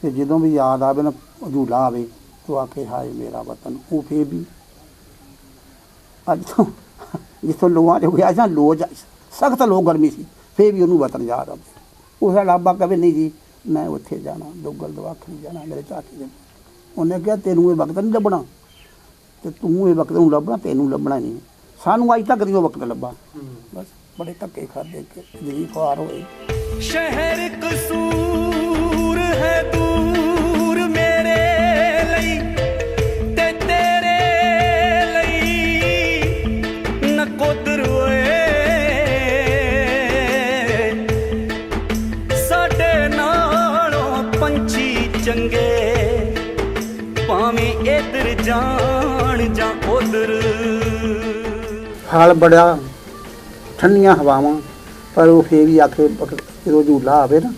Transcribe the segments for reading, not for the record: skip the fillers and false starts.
ਤੇ ਜਦੋਂ ਵੀ ਯਾਦ ਆਵੇ ਨਾ ਝੂਲਾ ਆਵੇ तो आके हाय मेरा वतन वो फिर भी अज तो जितों लोगों जो गया ना लो सख्त लो गर्मी सी फिर भी उन्होंने वतन याद आवे उस लाबा कहे नहीं जी मैं उत्थे जाना दोगल दवाखरी जाना मेरे चाचे दे उन्हें कहा तेनू ये वक्त नहीं लभना तो तू ये वक्त नूं लभना तेनू लभना नहीं सानू अज तक नहीं वो वक्त लभा बस बड़े धक्के खादे जी ख्वार होए शहर कसूर है दूर मेरे ਲਈ ਤੇ ਤੇਰੇ ਲਈ ਨਕੋਦਰ ਓਏ ਸਾਡੇ ਨਾਲੋਂ ਪੰਛੀ ਚੰਗੇ ਭਾਵੇਂ ਇੱਧਰ ਜਾਣ ਜਾਂ ਉਧਰ हाल बड़ा ठंडियां हवावां पर वो फिर भी आखे जो झूला आवे ना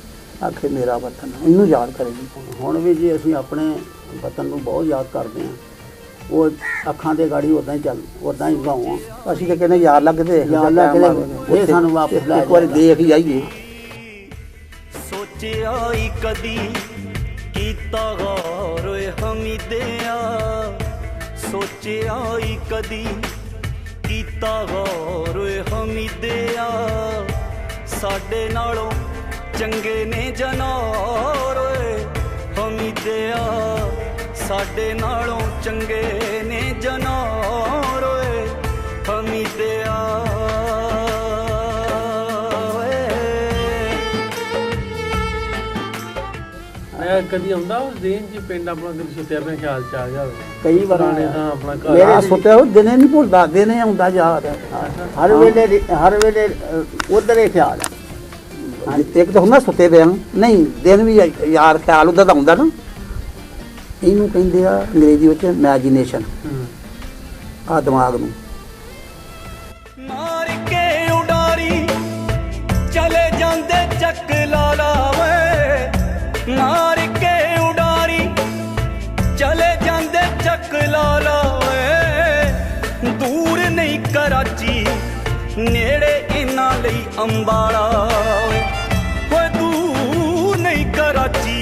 आखे मेरा वतन इनू याद करेगी हुण भी जी असीं अपने वतन नूं बहुत याद करते हैं वो अखां दे गाड़ी उदां ही चल उदां ही गाँव असीं तो कहने याद लगदे ये सानूं वापस लै एक बार देख ही जाइए सोचिया ही कदी कीता गौर ओए हमीदिया सोचिया ही कदी कीता गौर ओए हमीदिया साडे नालों चंगे ने जनार ओए हमीदिया साडे नालों चंगे ने जनार ओए हमीदिया कभी आंदा देन जी पिंड अपना कभी सुत्या पे ख्याल च आ जावे कई बार हाँ अपना घर मेरा सुत्या हो दिने नहीं भुलदा दिने आउंदा याद हर वेले उधर ही ख्याल हाँ एक तो हुंदा सुते पे नहीं दिन भी यार ख्याल उधर दा आउंदा ना इनू कहंदे आ अंग्रेजी विच इमेजिनेशन आ दिमाग नूं मार के उडारी चले जांदे चक लाला वे मार के उडारी चले जांदे चक लाला वे दूर नहीं कराची नेड़े इन्हां लई अंबाला वे दूर नहीं कराची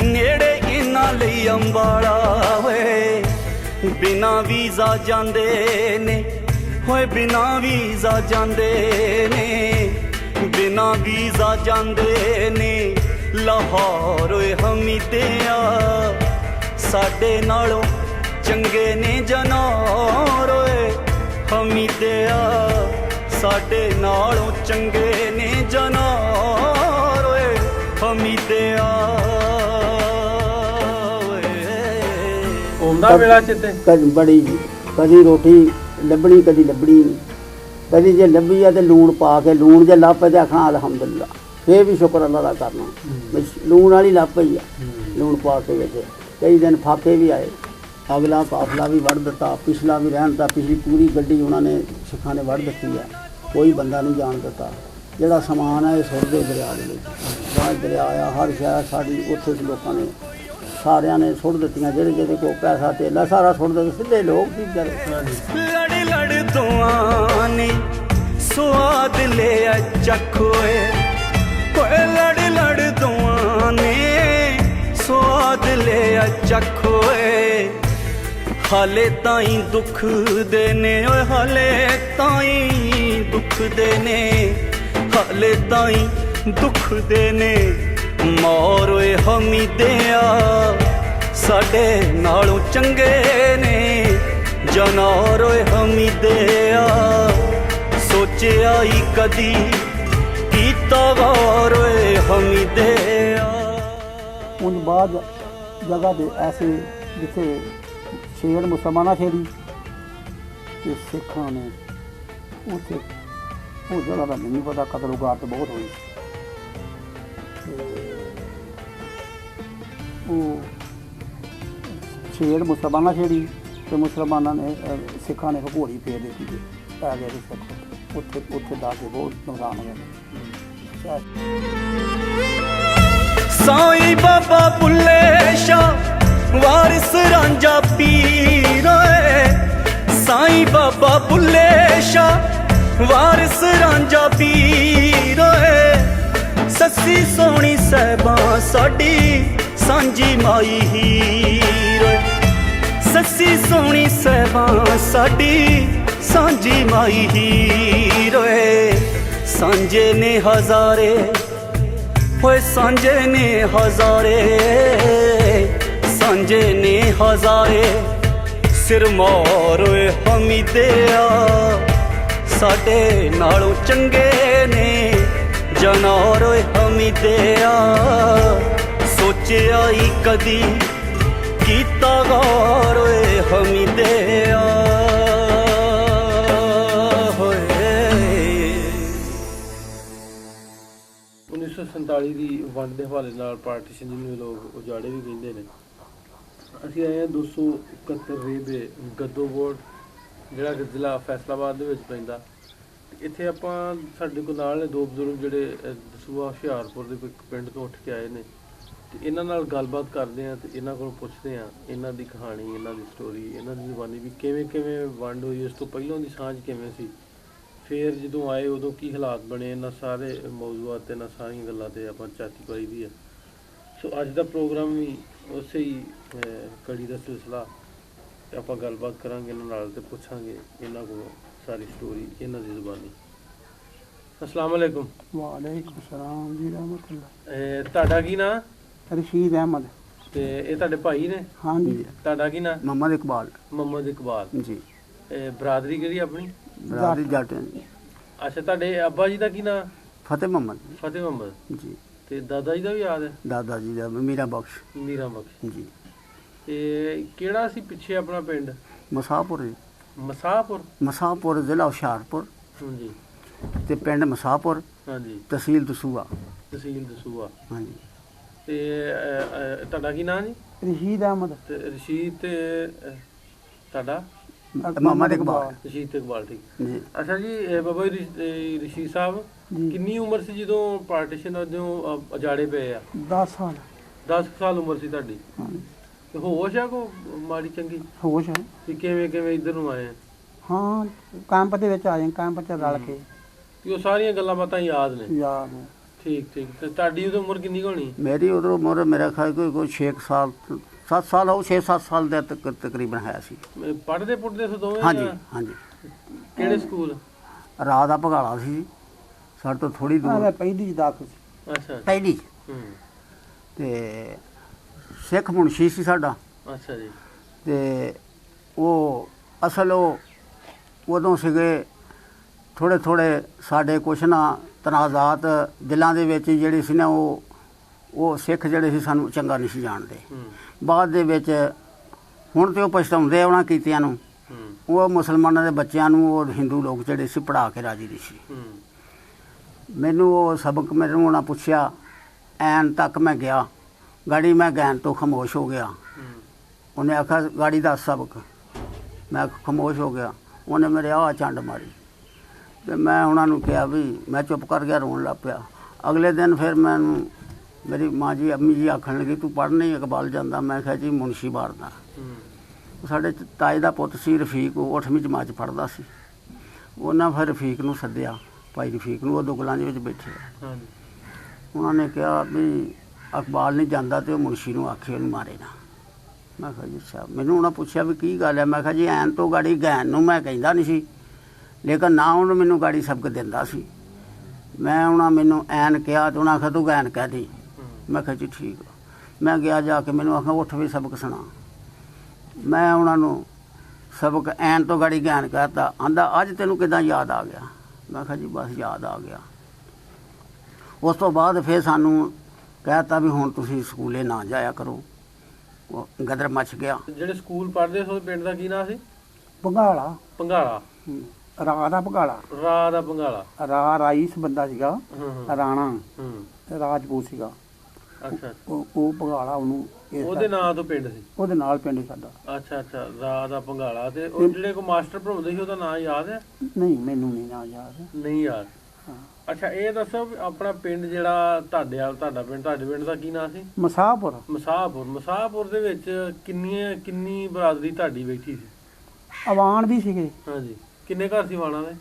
नेड़े इन्हां लई अंबाला वे बिना वीज़ा जांदे ने होए बिना वीज़ा जांदे ने बिना वीज़ा जांदे ने लाहौर ओए हमीदिया साडे नालों चंगे ने जनार ओए हमीदिया साडे नालों चंगे ने जनार ओए हमीदिया आंदा वेला चिते बड़ी कदी रोटी लभनी कदी लभनी कदी जे लभी है तो लूण पा के लूण जे लभ पे तो आखना अलहमदुलिल्लाह फिर भी शुक्र अल्लाह का करना लूण वाली लभ पई है लूण पा के विच कई दिन फाके भी आए अगला काफला भी वढ़ दिता पिछला भी रहन ता पिछली पूरी गड्डी उन्होंने सिखां ने वढ़ दी है कोई बंदा नहीं जान दिता जिहड़ा समान है सुट दे दरिया दे विच दरिया आया हर शहर साडी उत्थे लोगों ने सारिया ने सुट दित्तियां जेहड़े को पैसा तेला सारा सुट दे सीधे लोग की लड़ लड़ दुआं ने स्वाद ले चखोए कोई लड़ लड़ दुआं ने स्वाद ले चखोए हाले ताई दुख देने ओए हाले ताई दुख देने हाले ताई दुख देने मौर ओए हमीदिया साडे नालों चंगे ने जनार ओए हमीदिया सोचिया ही कदी कीता गौर ओए हमीदिया उन बाद जगह दे ऐसे जिथे शेर मुसलमाना छेड़ी ते सिखां ने उत्थे वो जगह का नहीं पता कतल उगार तो बहुत हुई वो शेर मुसलमाना छेड़ी तो मुसलमाना ने सिखा ने घोड़ी फेर दी पै गए सिख उत्थे उत्थे दादे बहुत नुकसान हो गया साईं बाबा बुल्ले शाह वारिस रांझा पीर साईं बाबा बुल्ले शाह वारिस रांझा पीर सस्सी सोहनी साहिबां साडी ਸਾਂਝੀ ਮਾਈ ਹੀਰ ਸੱਸੀ ਸੋਹਣੀ ਸਹਿਬਾਂ ਸਾਡੀ ਸਾਂਝੀ ਮਾਈ ਹੀਰ ਸਾਂਝੇ ਨੇ ਹਜ਼ਾਰੇ ਹੋਏ ਸਾਂਝੇ ਨੇ ਹਜ਼ਾਰੇ ਸਾਂਝੇ ਨੇ ਹਜ਼ਾਰੇ ਸਿਰ ਮੋਰ ਹਮੀਦਿਆ ਸਾਡੇ ਨਾਲੋਂ ਚੰਗੇ ਨੇ ਜਨਾਰ ਹਮੀਦਿਆ ਸੋਚਿਆ ਹੀ ਕਦੀ ਕੀਤਾ ਗੌਰ ਹਮੀਦਿਆ ਹੋਏ 1947 ਦੀ ਵੰਡ ਦੇ ਹਵਾਲੇ ਨਾਲ ਪਾਰਟੀਸ਼ਨ ਜਿਹਨੂੰ ਲੋਕ ਉਜਾੜੇ ਵੀ ਕਹਿੰਦੇ ਨੇ। ਅਸੀਂ ਆਏ ਹਾਂ 271 ਰੇਬੇ ਗੱਦੋ ਬੋਰਡ ਜਿਹੜਾ ਕਿ ਜ਼ਿਲ੍ਹਾ ਫੈਸਲਾਬਾਦ ਦੇ ਵਿੱਚ ਪੈਂਦਾ। ਇੱਥੇ ਆਪਾਂ ਸਾਡੇ ਕੋਲ ਨਾਲ ਨੇ ਦੋ ਬਜ਼ੁਰਗ ਜਿਹੜੇ ਦਸੂਹਾ ਹੁਸ਼ਿਆਰਪੁਰ ਦੇ ਇੱਕ ਪਿੰਡ ਤੋਂ ਉੱਠ ਕੇ ਆਏ ਨੇ ਤੇ ਇਹਨਾਂ ਨਾਲ ਗੱਲਬਾਤ ਕਰਦੇ ਹਾਂ ਤੇ ਇਹਨਾਂ ਕੋਲੋਂ ਪੁੱਛਦੇ ਹਾਂ ਇਹਨਾਂ ਦੀ ਕਹਾਣੀ, ਇਹਨਾਂ ਦੀ ਸਟੋਰੀ, ਇਹਨਾਂ ਦੀ ਜ਼ੁਬਾਨੀ ਵੀ ਕਿਵੇਂ ਵੰਡ ਹੋਈ, ਇਸ ਤੋਂ ਪਹਿਲਾਂ ਦੀ ਸਾਂਝ ਕਿਵੇਂ ਸੀ, ਫਿਰ ਜਦੋਂ ਆਏ ਉਦੋਂ ਕੀ ਹਾਲਾਤ ਬਣੇ। ਇਹਨਾਂ ਸਾਰੇ ਮੌਜੂਦਾਤ ਤੇ ਇਹਨਾਂ ਸਾਰੀਆਂ ਗੱਲਾਂ ਤੇ ਆਪਾਂ ਚਾਤੀ ਪਾਈ ਦੀ ਹੈ। ਸੋ ਅੱਜ ਦਾ ਪ੍ਰੋਗਰਾਮ ਵੀ ਉਸੇ ਹੀ ਕੜੀ ਦਾ ਸਿਲਸਿਲਾ ਆਪਾਂ ਗੱਲਬਾਤ ਕਰਾਂਗੇ ਇਹਨਾਂ ਨਾਲ ਤੇ ਪੁੱਛਾਂਗੇ ਇਹਨਾਂ ਕੋਲੋਂ ਸਾਰੀ ਸਟੋਰੀ, ਇਹਨਾਂ ਦੀ ਜ਼ੁਬਾਨੀ। अस्सलाम वालेकुम। ਵਾਲੇਕੁਮ ਸਲਾਮ ਜੀ ਰਹਿਮਤੁल्लाह। ਤੁਹਾਡਾ ਕੀ ਨਾਂ? ਰਸ਼ੀਦ ਅਹਿਮਦ। ਤੇ ਇਹ ਤੁਹਾਡੇ ਭਾਈ ਨੇ? ਹਾਂਜੀ। ਤੁਹਾਡਾ ਕੀ ਨਾਂ? ਮੁਹੰਮਦ ਇਕਬਾਲ। ਮੁਹੰਮਦ ਇਕਬਾਲ ਜੀ। ਬਰਾਦਰੀ ਕਿਹੜੀ ਆਪਣੀ? ਬਰਾਦਰੀ ਜੱਟ ਹੈ ਜੀ। ਅੱਛਾ, ਤੁਹਾਡੇ ਅੱਬਾ ਜੀ ਦਾ ਕੀ ਨਾਂ? ਫਤਿਹ ਮੁਹੰਮਦ। ਫਤਿਹ ਮੁਹੰਮਦ ਜੀ। ਤੇ ਦਾਦਾ ਜੀ ਦਾ ਵੀ ਯਾਦ ਹੈ? ਦਾਦਾ ਜੀ ਦਾ ਮੀਰਾ ਬਖਸ਼। ਮੀਰਾ ਬਖਸ਼ ਜੀ। ਤੇ ਕਿਹੜਾ ਸੀ ਪਿੱਛੇ ਆਪਣਾ ਪਿੰਡ? ਮਸਾਹਪੁਰ ਜੀ। ਮਸਾਹਪੁਰ? ਮਸਾਹਪੁਰ ਜ਼ਿਲ੍ਹਾ ਹੁਸ਼ਿਆਰਪੁਰ ਹਾਂਜੀ। ਤੇ ਪਿੰਡ ਮਸਾਹਪੁਰ, ਹਾਂਜੀ। ਤਹਿਸੀਲ ਦਸੂਹਾ। ਤਹਿਸੀਲ ਦਸੂਹਾ। ਹਾਂਜੀ। ਤੇ ਤੁਹਾਡਾ ਕੀ ਨਾਂ ਜੀ? ਰਸ਼ੀਦ ਅਹਿਮਦ। ਤੇ ਰਸ਼ੀਦ ਤੇ ਤੁਹਾਡਾ? ਮੁਹੰਮਦ ਇਕਬਾਲ। ਰਸ਼ੀਦ ਇਕਬਾਲ, ਠੀਕ ਜੀ। ਅੱਛਾ ਜੀ, ਬਾਬਾ ਜੀ ਰਸ਼ੀਦ ਸਾਹਿਬ ਕਿੰਨੀ ਉਮਰ ਸੀ ਜਦੋਂ ਪਾਰਟੀਸ਼ਨ ਵਜੋਂ ਉਜਾੜੇ ਪਏ ਆ? 10 ਸਾਲ। 10 ਸਾਲ ਉਮਰ ਸੀ ਤੁਹਾਡੀ? ਤੇ ਹੋਸ਼ ਆ ਕੋ ਮਾੜੀ ਚੰਗੀ? ਹੋਸ਼ ਹੈ। ਤੇ ਕਿਵੇਂ ਇੱਧਰ ਨੂੰ ਆਏ ਆ? ਹਾਂ, ਕੈਂਪ ਦੇ ਵਿੱਚ ਆਏ, ਕੈਂਪ 'ਚ ਰਲ ਕੇ। ਤੇ ਉਹ ਸਾਰੀਆਂ ਗੱਲਾਂ ਬਾਤਾਂ ਯਾਦ ਨੇ? ਯਾਦ ਹੈ। ਠੀਕ। ਤੇ ਤੁਹਾਡੀ ਉਦੋਂ ਉਮਰ ਕਿੰਨੀ ਹੋਣੀ? ਮੇਰੀ ਉਦੋਂ ਉਮਰ ਮੇਰਾ ਖਿਆਲ ਕੋਈ 6 ਸਾਲ 7 ਸਾਲ ਹੋ 6-7 ਸਾਲ ਦੇ ਤਕਰੀਬਨ ਹੈ ਸੀ। ਪੜ੍ਹਦੇ ਸੀ ਦੋਵੇਂ? ਹਾਂਜੀ ਹਾਂਜੀ। ਕਿਹੜੇ ਸਕੂਲ? ਰਾਤ ਦਾ ਭਗਾਲਾ ਸੀ ਸਾਡੇ ਤੋਂ ਥੋੜੀ ਦੂਰ। ਪਹਿਲੀ ਚ ਦਾਖਲ ਸੀ। ਅੱਛਾ। ਪਹਿਲੀ ਤੇ ਸਿੱਖ ਮੁਨਸ਼ੀ ਸੀ ਸਾਡਾ। ਅੱਛਾ ਜੀ। ਤੇ ਉਹ ਅਸਲ ਉਹ ਉਦੋਂ ਸੀਗੇ ਥੋੜੇ ਸਾਡੇ ਕੁਛ ਨਾ ਤਨਾਜ਼ਾਤ ਦਿਲਾਂ ਦੇ ਵਿੱਚ ਜਿਹੜੀ ਸੀ ਨਾ ਉਹ ਸਿੱਖ ਜਿਹੜੇ ਸੀ ਸਾਨੂੰ ਚੰਗਾ ਨਹੀਂ ਸੀ ਜਾਣਦੇ। ਬਾਅਦ ਦੇ ਵਿੱਚ ਹੁਣ ਤੇ ਉਹ ਪਛਤਾਉਂਦੇ ਆ ਉਹਨਾਂ ਕੀਤਿਆਂ ਨੂੰ। ਉਹ ਮੁਸਲਮਾਨਾਂ ਦੇ ਬੱਚਿਆਂ ਨੂੰ ਉਹ ਹਿੰਦੂ ਲੋਕ ਜਿਹੜੇ ਸੀ ਪੜ੍ਹਾ ਕੇ ਰਾਜੀ ਨਹੀਂ ਸੀ। ਮੈਨੂੰ ਉਹ ਸਬਕ ਮੈਨੂੰ ਉਹਨਾਂ ਪੁੱਛਿਆ, ਐਨ ਤੱਕ ਮੈਂ ਗਿਆ, ਗਾੜੀ ਮੈਂ ਗੈਨ ਤੋਂ ਖਾਮੋਸ਼ ਹੋ ਗਿਆ। ਉਹਨੇ ਆਖਿਆ ਗਾੜੀ ਦਾ ਸਬਕ, ਮੈਂ ਖਾਮੋਸ਼ ਹੋ ਗਿਆ। ਉਹਨੇ ਮੇਰੇ ਆਹ ਝੰਡ ਮਾਰੀ ਤੇ ਮੈਂ ਉਹਨਾਂ ਨੂੰ ਕਿਹਾ ਵੀ ਮੈਂ ਚੁੱਪ ਕਰ ਗਿਆ, ਰੋਣ ਲੱਗ ਪਿਆ। ਅਗਲੇ ਦਿਨ ਫਿਰ ਮੈਨੂੰ ਮੇਰੀ ਮਾਂ ਜੀ ਅੰਮੀ ਜੀ ਆਖਣ ਲੱਗੀ ਤੂੰ ਪੜ੍ਹ ਨਹੀਂ ਇਕਬਾਲ ਜਾਂਦਾ? ਮੈਂ ਕਿਹਾ ਜੀ ਮੁਨਸ਼ੀ ਬਾਰਦਾ। ਸਾਡੇ ਤਾਏ ਦਾ ਪੁੱਤ ਸੀ ਰਫੀਕ, ਉਹ 8ਵੀਂ ਜਮਾਤ 'ਚ ਪੜ੍ਹਦਾ ਸੀ। ਉਹਨਾਂ ਫਿਰ ਰਫੀਕ ਨੂੰ ਸੱਦਿਆ, ਭਾਈ ਰਫੀਕ ਨੂੰ, ਉਹ ਦੁਗਲਾਂ ਦੇ ਵਿੱਚ ਬੈਠੇ ਆ। ਉਹਨਾਂ ਨੇ ਕਿਹਾ ਵੀ ਇਕਬਾਲ ਨਹੀਂ ਜਾਂਦਾ ਤੇ ਉਹ ਮੁਨਸ਼ੀ ਨੂੰ ਆਖੇ ਉਹਨੂੰ ਮਾਰੇ ਨਾ। ਮੈਂ ਕਿਹਾ ਜੀ ਅੱਛਾ। ਮੈਨੂੰ ਉਹਨਾਂ ਪੁੱਛਿਆ ਵੀ ਕੀ ਗੱਲ ਹੈ? ਮੈਂ ਕਿਹਾ ਜੀ ਐਨ ਤੋਂ ਗਾੜੀ ਗੈਨ ਨੂੰ ਮੈਂ ਕਹਿੰਦਾ ਨਹੀਂ ਸੀ, ਲੇਕਿਨ ਨਾ ਉਹਨੂੰ ਮੈਨੂੰ ਗਾੜੀ ਸਬਕ ਦਿੰਦਾ ਸੀ। ਮੈਂ ਉਹਨਾਂ ਮੈਨੂੰ ਐਨ ਕਿਹਾ ਤੇ ਉਹਨਾਂ ਆਖਿਆ ਤੂੰ ਗੈਨ ਕਹਿ ਦੀ। ਮੈਂ ਕਿਹਾ ਜੀ ਠੀਕ ਆ। ਮੈਂ ਗਿਆ ਜਾ ਕੇ, ਮੈਨੂੰ ਆਖਿਆ ਉੱਠ ਵੀ ਸਬਕ ਸੁਣਾ। ਮੈਂ ਉਹਨਾਂ ਨੂੰ ਸਬਕ ਐਨ ਤੋਂ ਗਾੜੀ ਗੈਨ ਕਹਿਤਾ। ਆਂਦਾ ਅੱਜ ਤੈਨੂੰ ਕਿੱਦਾਂ ਯਾਦ ਆ ਗਿਆ? ਮੈਂ ਕਿਹਾ ਜੀ ਬਸ ਯਾਦ ਆ ਗਿਆ। ਉਸ ਤੋਂ ਬਾਅਦ ਫਿਰ ਸਾਨੂੰ ਕਹਿਤਾ ਵੀ ਹੁਣ ਤੁਸੀਂ ਸਕੂਲੇ ਨਾ ਜਾਇਆ ਕਰੋ। ਉਹ ਗਦਰ ਮੱਚ ਗਿਆ। ਜਿਹੜੇ ਸਕੂਲ ਪੜ੍ਹਦੇ ਸੀ ਪਿੰਡ ਦਾ ਕੀ ਨਾਂ ਸੀ? ਭੰਗਾਲਾ। ਭੰਗਾਲਾ। ਰਾਹ ਦਾ ਭੰਗਾਲਾ। ਰਾਹ ਦਾ ਭੰਗਾਲਾ। ਰਾਹ ਰਾਈਸ ਬੰਦਾ ਸੀਗਾ, ਰਾਣਾ ਰਾਜਪੂਤ ਸੀਗਾ। ਅੱਛਾ। ਉਹ ਭੰਗਾਲਾ ਉਹਨੂੰ ਉਹਦੇ ਨਾਂ ਤੋਂ ਪਿੰਡ ਸੀ? ਉਹਦੇ ਨਾਲ ਪਿੰਡ ਸਾਡਾ। ਅੱਛਾ। ਰਾਹ ਦਾ ਭੰਗਾਲਾ। ਤੇ ਉਹ ਜਿਹੜੇ ਕੋ ਮਾਸਟਰ ਪੜ੍ਹਾਉਂਦੇ ਸੀ ਉਹਦਾ ਨਾਂ ਯਾਦ ਹੈ? ਨਹੀਂ, ਮੈਨੂੰ ਨਹੀਂ ਨਾਂ ਯਾਦ। ਨਹੀਂ ਯਾਦ? ਅੱਛਾ, ਇਹ ਦੱਸੋ ਆਪਣਾ ਪਿੰਡ ਜਿਹੜਾ ਤੁਹਾਡਾ ਪਿੰਡ, ਤੁਹਾਡੇ ਪਿੰਡ ਦਾ ਕੀ ਨਾਂ ਸੀ? ਮਸਾਹਪੁਰ। ਮਸਾਹਪੁਰ ਦੇ ਵਿੱਚ ਕਿੰਨੀ ਬਰਾਦਰੀ ਤੁਹਾਡੀ ਬੈਠੀ ਸੀ? ਅਵਾਨ ਵੀ ਸੀਗੇ। ਹਾਂਜੀ। ਕਿੰਨੇ ਘਰ ਸੀ ਅਵਾਨਾਂ ਦੇ?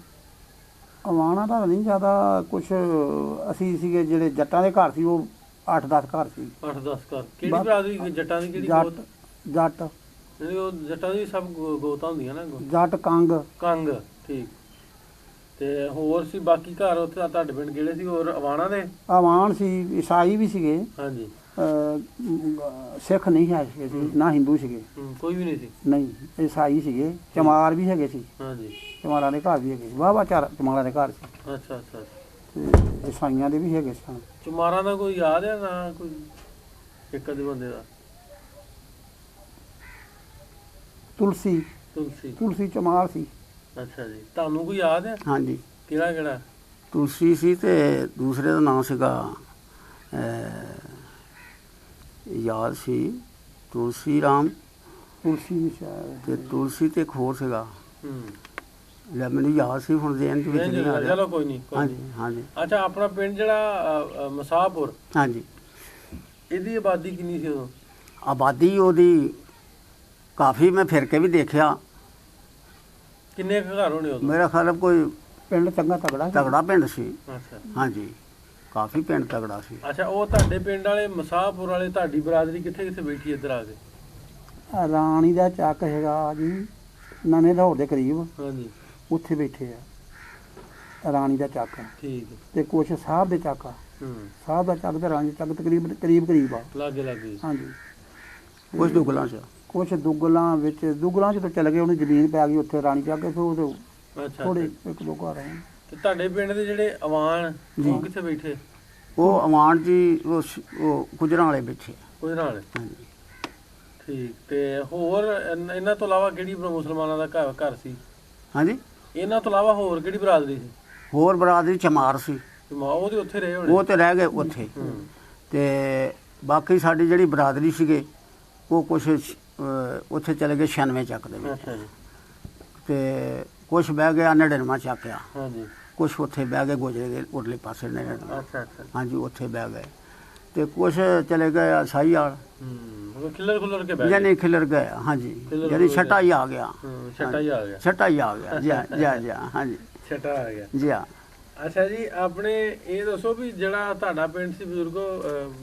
ਅਵਾਨਾਂ ਦਾ ਨਹੀਂ ਜ਼ਿਆਦਾ ਕੁਛ, ਅਸੀਂ ਸੀਗੇ ਜਿਹੜੇ ਜੱਟਾਂ ਦੇ ਘਰ ਸੀ ਉਹ 8-10 ਘਰ ਸੀ 8-10 ਘਰ ਕਿਹੜੀ ਬਸ। ਬਰਾਦਰੀ ਜੱਟਾਂ ਦੀ ਕਿਹੜੀ ਜੱਟ ਗੋਤ ਜੱਟ ਜਿਹੜੀ ਉਹ ਜੱਟਾਂ ਦੀ ਸਭ ਗੋਤਾਂ ਹੁੰਦੀਆਂ ਨਾ ਜੱਟ ਕੰਗ ਕੰਗ ਠੀਕ ਤੇ ਹੋਰ ਸੀ ਬਾਕੀ ਘਰ ਉੱਥੇ ਤੁਹਾਡੇ ਪਿੰਡ ਕਿਹੜੇ ਸੀ ਹੋਰ ਅਵਾਣਾ ਦੇ ਆਵਾਨ ਸੀ, ਈਸਾਈ ਵੀ ਸੀਗੇ, ਹਾਂਜੀ ਸਿੱਖ ਨਹੀਂ ਹੈ ਸੀਗੇ ਸੀ, ਨਾ ਹਿੰਦੂ ਸੀਗੇ, ਕੋਈ ਵੀ ਨਹੀਂ ਸੀ ਨਹੀਂ ਈਸਾਈ ਸੀਗੇ। ਚਮਾਰ ਵੀ ਹੈਗੇ ਸੀ, ਹਾਂਜੀ ਚਮਾਰਾਂ ਦੇ ਘਰ ਵੀ ਹੈਗੇ ਸੀ, ਵਾਹ ਚਾਰ ਚਮਾਰਾਂ ਦੇ ਘਰ ਸੀ, ਅੱਛਾ ਅੱਛਾ ਤੇ ਈਸਾਈਆਂ ਦੇ ਵੀ ਹੈਗੇ ਸਨ। ਚੁਮਾਰਾਂ ਦਾ ਕੋਈ ਯਾਦ ਹੈ ਨਾ ਕੋਈ ਇੱਕ ਅੱਧੇ ਬੰਦੇ ਦਾ ਤੁਲਸੀ ਤੁਲਸੀ ਚਮਾਰ ਸੀ। ਅੱਛਾ ਜੀ ਤੁਹਾਨੂੰ ਕੋਈ ਯਾਦ ਹੈ ਹਾਂਜੀ ਕਿਹੜਾ ਤੁਲਸੀ ਸੀ ਤੇ ਦੂਸਰੇ ਦਾ ਨਾਮ ਸੀਗਾ ਯਾਦ ਸੀ ਤੁਲਸੀ ਰਾਮ ਤੇ ਤੁਲਸੀ ਤੇ ਇੱਕ ਹੋਰ ਸੀਗਾ ਲੈ ਮੈਨੂੰ ਯਾਦ ਸੀ ਹੁਣ ਦੇਣ ਦੇ ਵਿੱਚ ਨਹੀਂ ਆ ਰਿਹਾ। ਚਲੋ ਕੋਈ ਨਹੀਂ ਹਾਂਜੀ ਹਾਂਜੀ ਅੱਛਾ ਆਪਣਾ ਪਿੰਡ ਜਿਹੜਾ ਮਸਾਹਪੁਰ ਹਾਂਜੀ ਇਹਦੀ ਆਬਾਦੀ ਕਿੰਨੀ ਸੀ ਉਦੋਂ ਆਬਾਦੀ ਉਹਦੀ ਕਾਫੀ ਮੈਂ ਫਿਰ ਕੇ ਵੀ ਦੇਖਿਆ ਕਿੰਨੇ ਕੁ ਘਰ ਹੋਣੇ ਉਦੋਂ ਮੇਰਾ ਖਿਆਲ ਕੋਈ ਪਿੰਡ ਚੰਗਾ ਤਗੜਾ ਪਿੰਡ ਸੀ। ਅੱਛਾ ਹਾਂਜੀ ਕਾਫੀ ਪਿੰਡ ਤਗੜਾ ਸੀ। ਅੱਛਾ ਉਹ ਤੁਹਾਡੇ ਪਿੰਡ ਵਾਲੇ ਮਸਾਹਪੁਰ ਵਾਲੇ ਤੁਹਾਡੀ ਬਰਾਦਰੀ ਕਿੱਥੇ ਕਿੱਥੇ ਬੈਠੀ ਇੱਧਰ ਆ ਕੇ ਰਾਣੀ ਦਾ ਚੱਕ ਹੈਗਾ ਜੀ ਨਵੇਂ ਲਾਹੌਰ ਦੇ ਕਰੀਬ ਹਾਂਜੀ ਉੱਥੇ ਬੈਠੇ ਆ ਰਾਣੀ ਦਾ ਚੱਕ ਠੀਕ ਤੇ ਕੁਛ ਸਾਹਿਬ ਦੇ ਚੱਕ ਆ ਸਾਹਿਬ ਦਾ ਚੱਕ ਤੇ ਰਾਣੀ ਦਾ ਚੱਕ ਤਕਰੀਬਨ ਕਰੀਬ ਆ ਲਾਗੇ ਹਾਂਜੀ ਕੁਛ ਦੁੱਗਲਾਂ ਵਿੱਚ ਦੁੱਗਲਾਂ ਚ ਤਾਂ ਚਲੇ ਗਏ ਉਹਨੂੰ ਜ਼ਮੀਨ ਪੈ ਗਈ ਉੱਥੇ ਰਾਣੀ ਚੱਕ ਫਿਰ ਉਹ ਅੱਛਾ ਥੋੜੇ ਇੱਕ ਦੋ ਘਰ ਆਏ ਤੇ ਤੁਹਾਡੇ ਪਿੰਡ ਦੇ ਜਿਹੜੇ ਅਵਾਨ ਉਹ ਕਿੱਥੇ ਬੈਠੇ ਉਹ ਅਵਾਨ ਜੀ ਉਹ ਗੁਜਰਾਂ ਵਾਲੇ ਬੈਠੇ ਉਹਦੇ ਨਾਲ ਹਾਂਜੀ ਠੀਕ ਤੇ ਹੋਰ ਇਹਨਾਂ ਤੋਂ ਇਲਾਵਾ ਕਿਹੜੀ ਮੁਸਲਮਾਨਾਂ ਦਾ ਘਰ ਸੀ ਹਾਂਜੀ ਇਹਨਾਂ ਤੋਂ ਇਲਾਵਾ ਹੋਰ ਕਿਹੜੀ ਬਰਾਦਰੀ ਸੀ ਹੋਰ ਬਰਾਦਰੀ ਚਮਾਰ ਸੀ ਉਹ ਤੇ ਉੱਥੇ ਰਹੇ ਹੋਣੇ ਉਹ ਤੇ ਰਹਿ ਗਏ ਉੱਥੇ ਤੇ ਬਾਕੀ ਸਾਡੀ ਜਿਹੜੀ ਬਰਾਦਰੀ ਸੀਗੇ ਉਹ ਕੁਛ ਉੱਥੇ ਚਲੇ ਗਏ 96 ਚੱਕ ਦੇ ਵਿੱਚ ਅੱਛਾ ਜੀ ਤੇ ਕੁਛ ਬਹਿ ਗਿਆ 99 ਚੱਕ ਆ ਹਾਂਜੀ ਕੁਛ ਉੱਥੇ ਬਹਿ ਗਏ ਗੋਜਰੇ ਦੇ ਉਰਲੇ ਪਾਸੇ 99 ਅੱਛਾ ਹਾਂਜੀ ਉੱਥੇ ਬਹਿ ਗਏ ਤੇ ਕੁਛ ਚਲੇ ਗਏ ਸਾਈ ਵਾਲ ਖਿਲਰ ਕੇ ਬੈਠ ਯਾਨੀ ਖਿਲਰ ਗਏ ਹਾਂਜੀ ਯਾਨੀ ਛਟਾ ਹੀ ਆ ਗਿਆ ਛਟਾ ਹੀ ਆ ਗਿਆ ਛਟਾ ਹੀ ਆ ਗਿਆ ਜੀ ਹਾਂਜੀ ਛਟਾ ਆ ਗਿਆ ਜੀ ਹਾਂ ਅੱਛਾ ਜੀ ਆਪਣੇ ਇਹ ਦੱਸੋ ਵੀ ਜਿਹੜਾ ਤੁਹਾਡਾ ਪਿੰਡ ਸੀ ਬਜ਼ੁਰਗੋ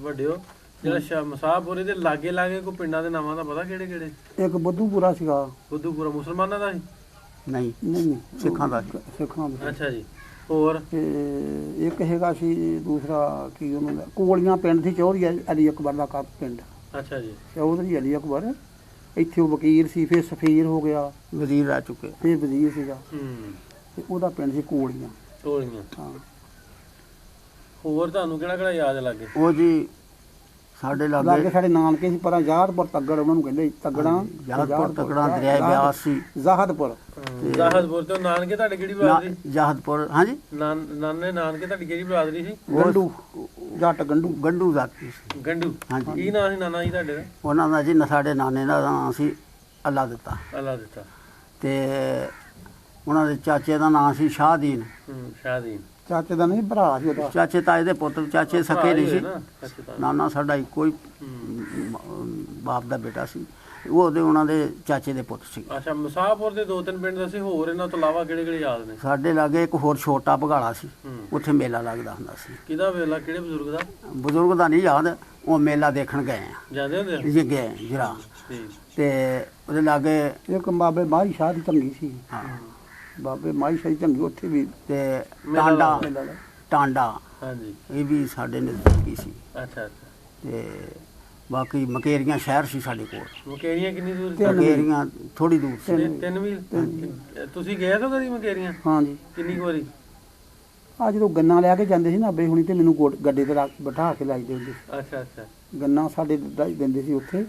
ਵੱਡਿਓ ਜਿਹੜਾ ਮਸਾਹਪੁਰੇ ਦੇ ਲਾਗੇ ਕੋਈ ਪਿੰਡਾਂ ਦੇ ਨਾਵਾਂ ਦਾ ਪਤਾ ਕਿਹੜੇ ਇੱਕ ਬੁੱਧੂਪੁਰਾ ਸੀਗਾ ਬੁੱਧੂਪੁਰਾ ਮੁਸਲਮਾਨਾਂ ਦਾ ਸੀ ਨਹੀਂ ਸਿੱਖਾਂ ਦਾ ਅੱਛਾ ਜੀ ਹੋਰ ਇੱਕ ਹੈਗਾ ਸੀ ਦੂਸਰਾ ਕੀ ਉਹਨਾਂ ਦਾ ਕੋਲੀਆਂ ਪਿੰਡ ਸੀ ਚੌਧਰੀ ਅਲੀ ਅਕਬਰ ਦਾ ਪਿੰਡ ਅੱਛਾ ਜੀ ਚੌਧਰੀ ਅਲੀ ਅਕਬਰ ਇੱਥੇ ਉਹ ਵਕੀਲ ਸੀ ਫਿਰ ਸਫੀਰ ਹੋ ਗਿਆ ਵਜ਼ੀਰ ਰਹਿ ਚੁੱਕੇ ਫਿਰ ਵਜ਼ੀਰ ਸੀਗਾ ਤੇ ਉਹਦਾ ਪਿੰਡ ਸੀ ਕੋਲੀਆਂ ਹਾਂ ਹੋਰ ਤੁਹਾਨੂੰ ਕਿਹੜਾ ਯਾਦ ਲੱਗੇ ਉਹ ਜੀ ਸਾਡੇ ਲਾਗੇ ਸਾਡੇ ਨਾਨਕੇ ਸੀ ਪਰ ਯਾਦਪੁਰ ਤੱਗੜ ਉਹਨਾਂ ਨੂੰ ਕਹਿੰਦੇ ਯਾਦਪੁਰ ਤੱਗੜਾ ਦਰਿਆ ਬਿਆਸ ਸੀ ਜ਼ਾਹਦਪੁਰ ਤੋਂ ਨਾਨਕੇ ਤੁਹਾਡੇ ਕਿਹੜੀ ਬਰਾਦਰੀ ਜ਼ਾਹਦਪੁਰ ਹਾਂਜੀ ਨਾਨਕੇ ਤੁਹਾਡੀ ਕਿਹੜੀ ਬਰਾਦਰੀ ਸੀ ਗੰਡੂ ਜੱਟ ਗੰਡੂ ਜਾਤੀ ਸੀ ਗੰਡੂ ਹਾਂਜੀ ਕੀ ਨਾਂ ਸੀ ਨਾਨਾ ਜੀ ਤੁਹਾਡੇ ਦਾ ਉਹਨਾਂ ਦਾ ਜੀ ਸਾਡੇ ਨਾਨੇ ਦਾ ਨਾਂ ਸੀ ਅੱਲਾ ਦਿੱਤਾ ਤੇ ਉਹਨਾਂ ਦੇ ਚਾਚੇ ਦਾ ਨਾਂ ਸੀ ਸ਼ਾਹਦੀਨ ਚਾਚੇ ਦਾ ਨਹੀਂ ਭਰਾ ਸੀ ਉਹਦਾ ਚਾਚੇ ਤਾਏ ਦੇ ਪੁੱਤ ਚਾਚੇ ਸਕੇ ਨਹੀਂ ਸੀ ਨਾਨਾ ਸਾਡਾ ਇੱਕੋ ਹੀ ਬਾਪ ਦਾ ਬੇਟਾ ਸੀ ਉਹਦੇ ਉਹਨਾਂ ਦੇ ਚਾਚੇ ਦੇ ਪੁੱਤ ਸੀ। ਅੱਛਾ ਮਸਾਹਪੁਰ ਦੇ 2-3 ਪਿੰਡ ਦੱਸੇ ਹੋਰ ਇਹਨਾਂ ਤੋਂ ਇਲਾਵਾ ਕਿਹੜੇ ਯਾਦ ਨੇ ਸਾਡੇ ਲਾਗੇ ਇੱਕ ਹੋਰ ਛੋਟਾ ਭਗਾਲਾ ਸੀ ਉੱਥੇ ਮੇਲਾ ਲੱਗਦਾ ਹੁੰਦਾ ਸੀ। ਕਿਹਦਾ ਮੇਲਾ ਕਿਹੜੇ ਬਜ਼ੁਰਗ ਦਾ ਨਹੀਂ ਯਾਦ ਉਹ ਮੇਲਾ ਦੇਖਣ ਗਏ ਆ ਜਾਂਦੇ ਹੁੰਦੇ ਜੀ ਗਏ ਜਰਾ ਤੇ ਉਹਦੇ ਲਾਗੇ ਇੱਕ ਬਾਬੇ ਮਾਈ ਸ਼ਾਹ ਦੀ ਚੰਗੀ ਸੀ ਹਾਂ ਬਾਬੇ ਮਾਈ ਸ਼ਾਹ ਦੀ ਚੰਗੀ ਉੱਥੇ ਵੀ ਤੇ ਟਾਂਡਾ ਹਾਂਜੀ ਇਹ ਵੀ ਸਾਡੇ ਨਜ਼ਦੀਕੀ ਸੀ। ਅੱਛਾ ਤੇ ਬਾਕੀ ਮਕੇਰੀਆਂ ਸ਼ਹਿਰ ਸੀ ਸਾਡੇ ਕੋਲ। ਮਕੇਰੀਆਂ ਕਿੰਨੀ ਦੂਰ ਸੀ? ਮਕੇਰੀਆਂ ਥੋੜੀ ਦੂਰ ਸੀ 3 ਮੀਲ। ਤੁਸੀਂ ਗਏ ਹੋ ਕਦੀ ਮਕੇਰੀਆਂ? ਹਾਂਜੀ ਕਿੰਨੀ ਵਾਰੀ? ਆ ਜਦੋਂ ਗੰਨਾ ਲੈ ਕੇ ਜਾਂਦੇ ਸੀ ਨਾ ਅੱਬੇ ਹੁਣੀ ਤੇ ਮੈਨੂੰ ਗੱਡੇ ਤੇ ਬਿਠਾ ਕੇ ਲਾਈਦੇ ਹੁੰਦੇ ਸੀ। ਅੱਛਾ ਗੰਨਾ ਸਾਡੇ ਦਿੰਦੇ ਸੀ ਉੱਥੇ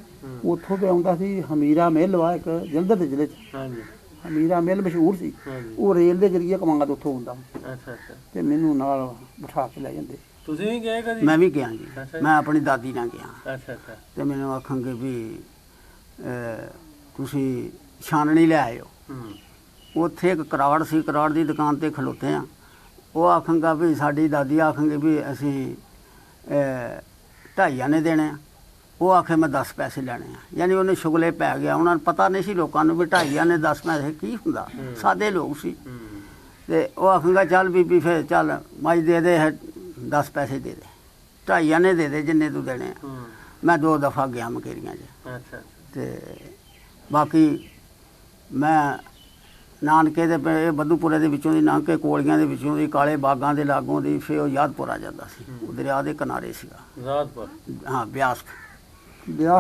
ਉੱਥੋਂ ਤੇ ਆਉਂਦਾ ਸੀ ਹਮੀਰਾ ਮਿੱਲ ਵਾ ਇੱਕ ਜਲੰਧਰ ਦੇ ਜ਼ਿਲ੍ਹੇ 'ਚ। ਹਾਂਜੀ ਹਮੀਰਾ ਮਿੱਲ ਮਸ਼ਹੂਰ ਸੀ ਉਹ ਰੇਲ ਦੇ ਜ਼ਰੀਏ ਕਮਾਂਗਾ ਤੋਂ ਉੱਥੋਂ ਹੁੰਦਾ। ਅੱਛਾ ਤੇ ਮੈਨੂੰ ਨਾਲ ਬਿਠਾ ਕੇ ਲੈ ਜਾਂਦੇ। ਤੁਸੀਂ ਵੀ ਗਏ ਕਦੀ? ਮੈਂ ਵੀ ਗਿਆ ਜੀ ਮੈਂ ਆਪਣੀ ਦਾਦੀ ਨਾਲ ਗਿਆ। ਅੱਛਾ ਤੇ ਮੈਨੂੰ ਆਖਾਂਗੇ ਵੀ ਤੁਸੀਂ ਛਾਨਣੀ ਲੈ ਆਇਓ। ਉੱਥੇ ਇੱਕ ਕਰਾੜ ਸੀ ਕਰਾੜ ਦੀ ਦੁਕਾਨ ਤੇ ਖਲੋਤੇ ਆ ਉਹ ਆਖਾਂਗਾ ਵੀ ਸਾਡੀ ਦਾਦੀ ਆਖਾਂਗੇ ਵੀ ਅਸੀਂ 2.5 ਆਨੇ ਦੇਣੇ ਆ ਉਹ ਆਖੇ ਮੈਂ 10 ਪੈਸੇ ਲੈਣੇ ਆ ਯਾਨੀ ਉਹਨੇ ਸ਼ੁਗਲੇ ਪੈ ਗਿਆ ਉਹਨਾਂ ਨੂੰ ਪਤਾ ਨਹੀਂ ਸੀ ਲੋਕਾਂ ਨੂੰ ਵੀ 2.5 ਆਨੇ 10 ਪੈਸੇ ਕੀ ਹੁੰਦਾ ਸਾਦੇ ਲੋਕ ਸੀ ਤੇ ਉਹ ਆਖਾਂਗਾ ਚੱਲ ਬੀਬੀ ਫਿਰ ਚੱਲ ਮਾਈ ਦੇ 10 ਪੈਸੇ ਦੇ ਦੇ 2.5 ਆਨੇ ਦੇ ਦੇ ਜਿੰਨੇ ਤੂੰ ਦੇਣੇ ਆ। ਹੂੰ ਮੈਂ 2 ਦਫਾ ਗਿਆ ਮਕੇਰੀਆਂ 'ਚ ਅੱਛਾ ਤੇ ਬਾਕੀ ਮੈਂ ਨਾਨਕੇ ਦੇ ਇਹ ਬੱਧੂਪੁਰੇ ਦੇ ਵਿੱਚੋਂ ਦੀ ਲੰਘ ਕੇ ਕੋਲੀਆਂ ਦੇ ਵਿੱਚੋਂ ਦੀ ਕਾਲੇ ਬਾਗਾਂ ਦੇ ਲਾਗੋਂ ਦੀ ਫਿਰ ਉਹ ਯਾਦਪੁਰ ਆ ਜਾਂਦਾ ਸੀ। ਉਹ ਦਰਿਆ ਦੇ ਕਿਨਾਰੇ ਸੀਗਾ। ਰਾਤਪੁਰ ਹਾਂ ਬਿਆਸ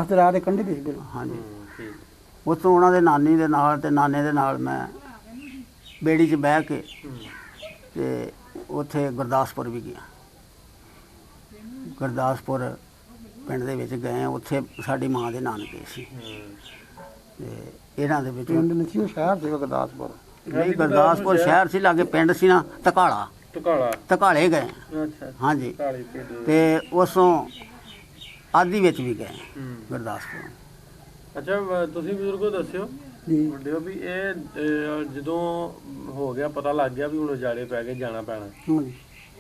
ਦਰਿਆ ਦੇ ਕੰਢੇ ਤੇ ਸੀ ਬਿਲਕੁਲ। ਹਾਂਜੀ। ਠੀਕ ਉੱਥੋਂ ਉਹਨਾਂ ਦੇ ਨਾਨੀ ਦੇ ਨਾਲ ਤੇ ਨਾਨੇ ਦੇ ਨਾਲ ਮੈਂ ਬੇੜੀ 'ਚ ਬਹਿ ਕੇ ਤੇ ਉੱਥੇ ਗੁਰਦਾਸਪੁਰ ਵੀ ਗਿਆ। ਗੁਰਦਾਸਪੁਰ ਪਿੰਡ ਦੇ ਵਿੱਚ ਗਏ, ਉੱਥੇ ਸਾਡੀ ਮਾਂ ਦੇ ਨਾਨਕੇ ਸੀ ਤੇ ਇਹਨਾਂ ਦੇ ਵਿੱਚ ਪਿੰਡ ਨਹੀਂ ਸੀ, ਉਹ ਸ਼ਹਿਰ ਸੀ ਗੁਰਦਾਸਪੁਰ। ਨਹੀਂ ਗੁਰਦਾਸਪੁਰ ਸ਼ਹਿਰ ਸੀ, ਲਾਗੇ ਪਿੰਡ ਸੀ ਨਾ ਧਕਾਲਾ, ਟਕਾਲਾ ਧਕਾਲੇ ਗਏ ਅੱਛਾ ਹਾਂਜੀ। ਕਾਲੀ ਪਿੰਡ ਤੇ ਉਸੋਂ ਆਦੀ ਵਿੱਚ ਵੀ ਗਏ ਹੂੰ ਗੁਰਦਾਸਪੁਰ। ਅੱਛਾ ਤੁਸੀਂ ਬਜ਼ੁਰਗੋ ਦੱਸਿਓ ਜੀ ਵੱਡਿਓ ਵੀ ਇਹ ਜਦੋਂ ਹੋ ਗਿਆ ਪਤਾ ਲੱਗ ਗਿਆ ਵੀ ਹੁਣ ਉਜਾੜੇ ਪੈ ਗਏ ਜਾਣਾ ਪੈਣਾ, ਹਾਂਜੀ।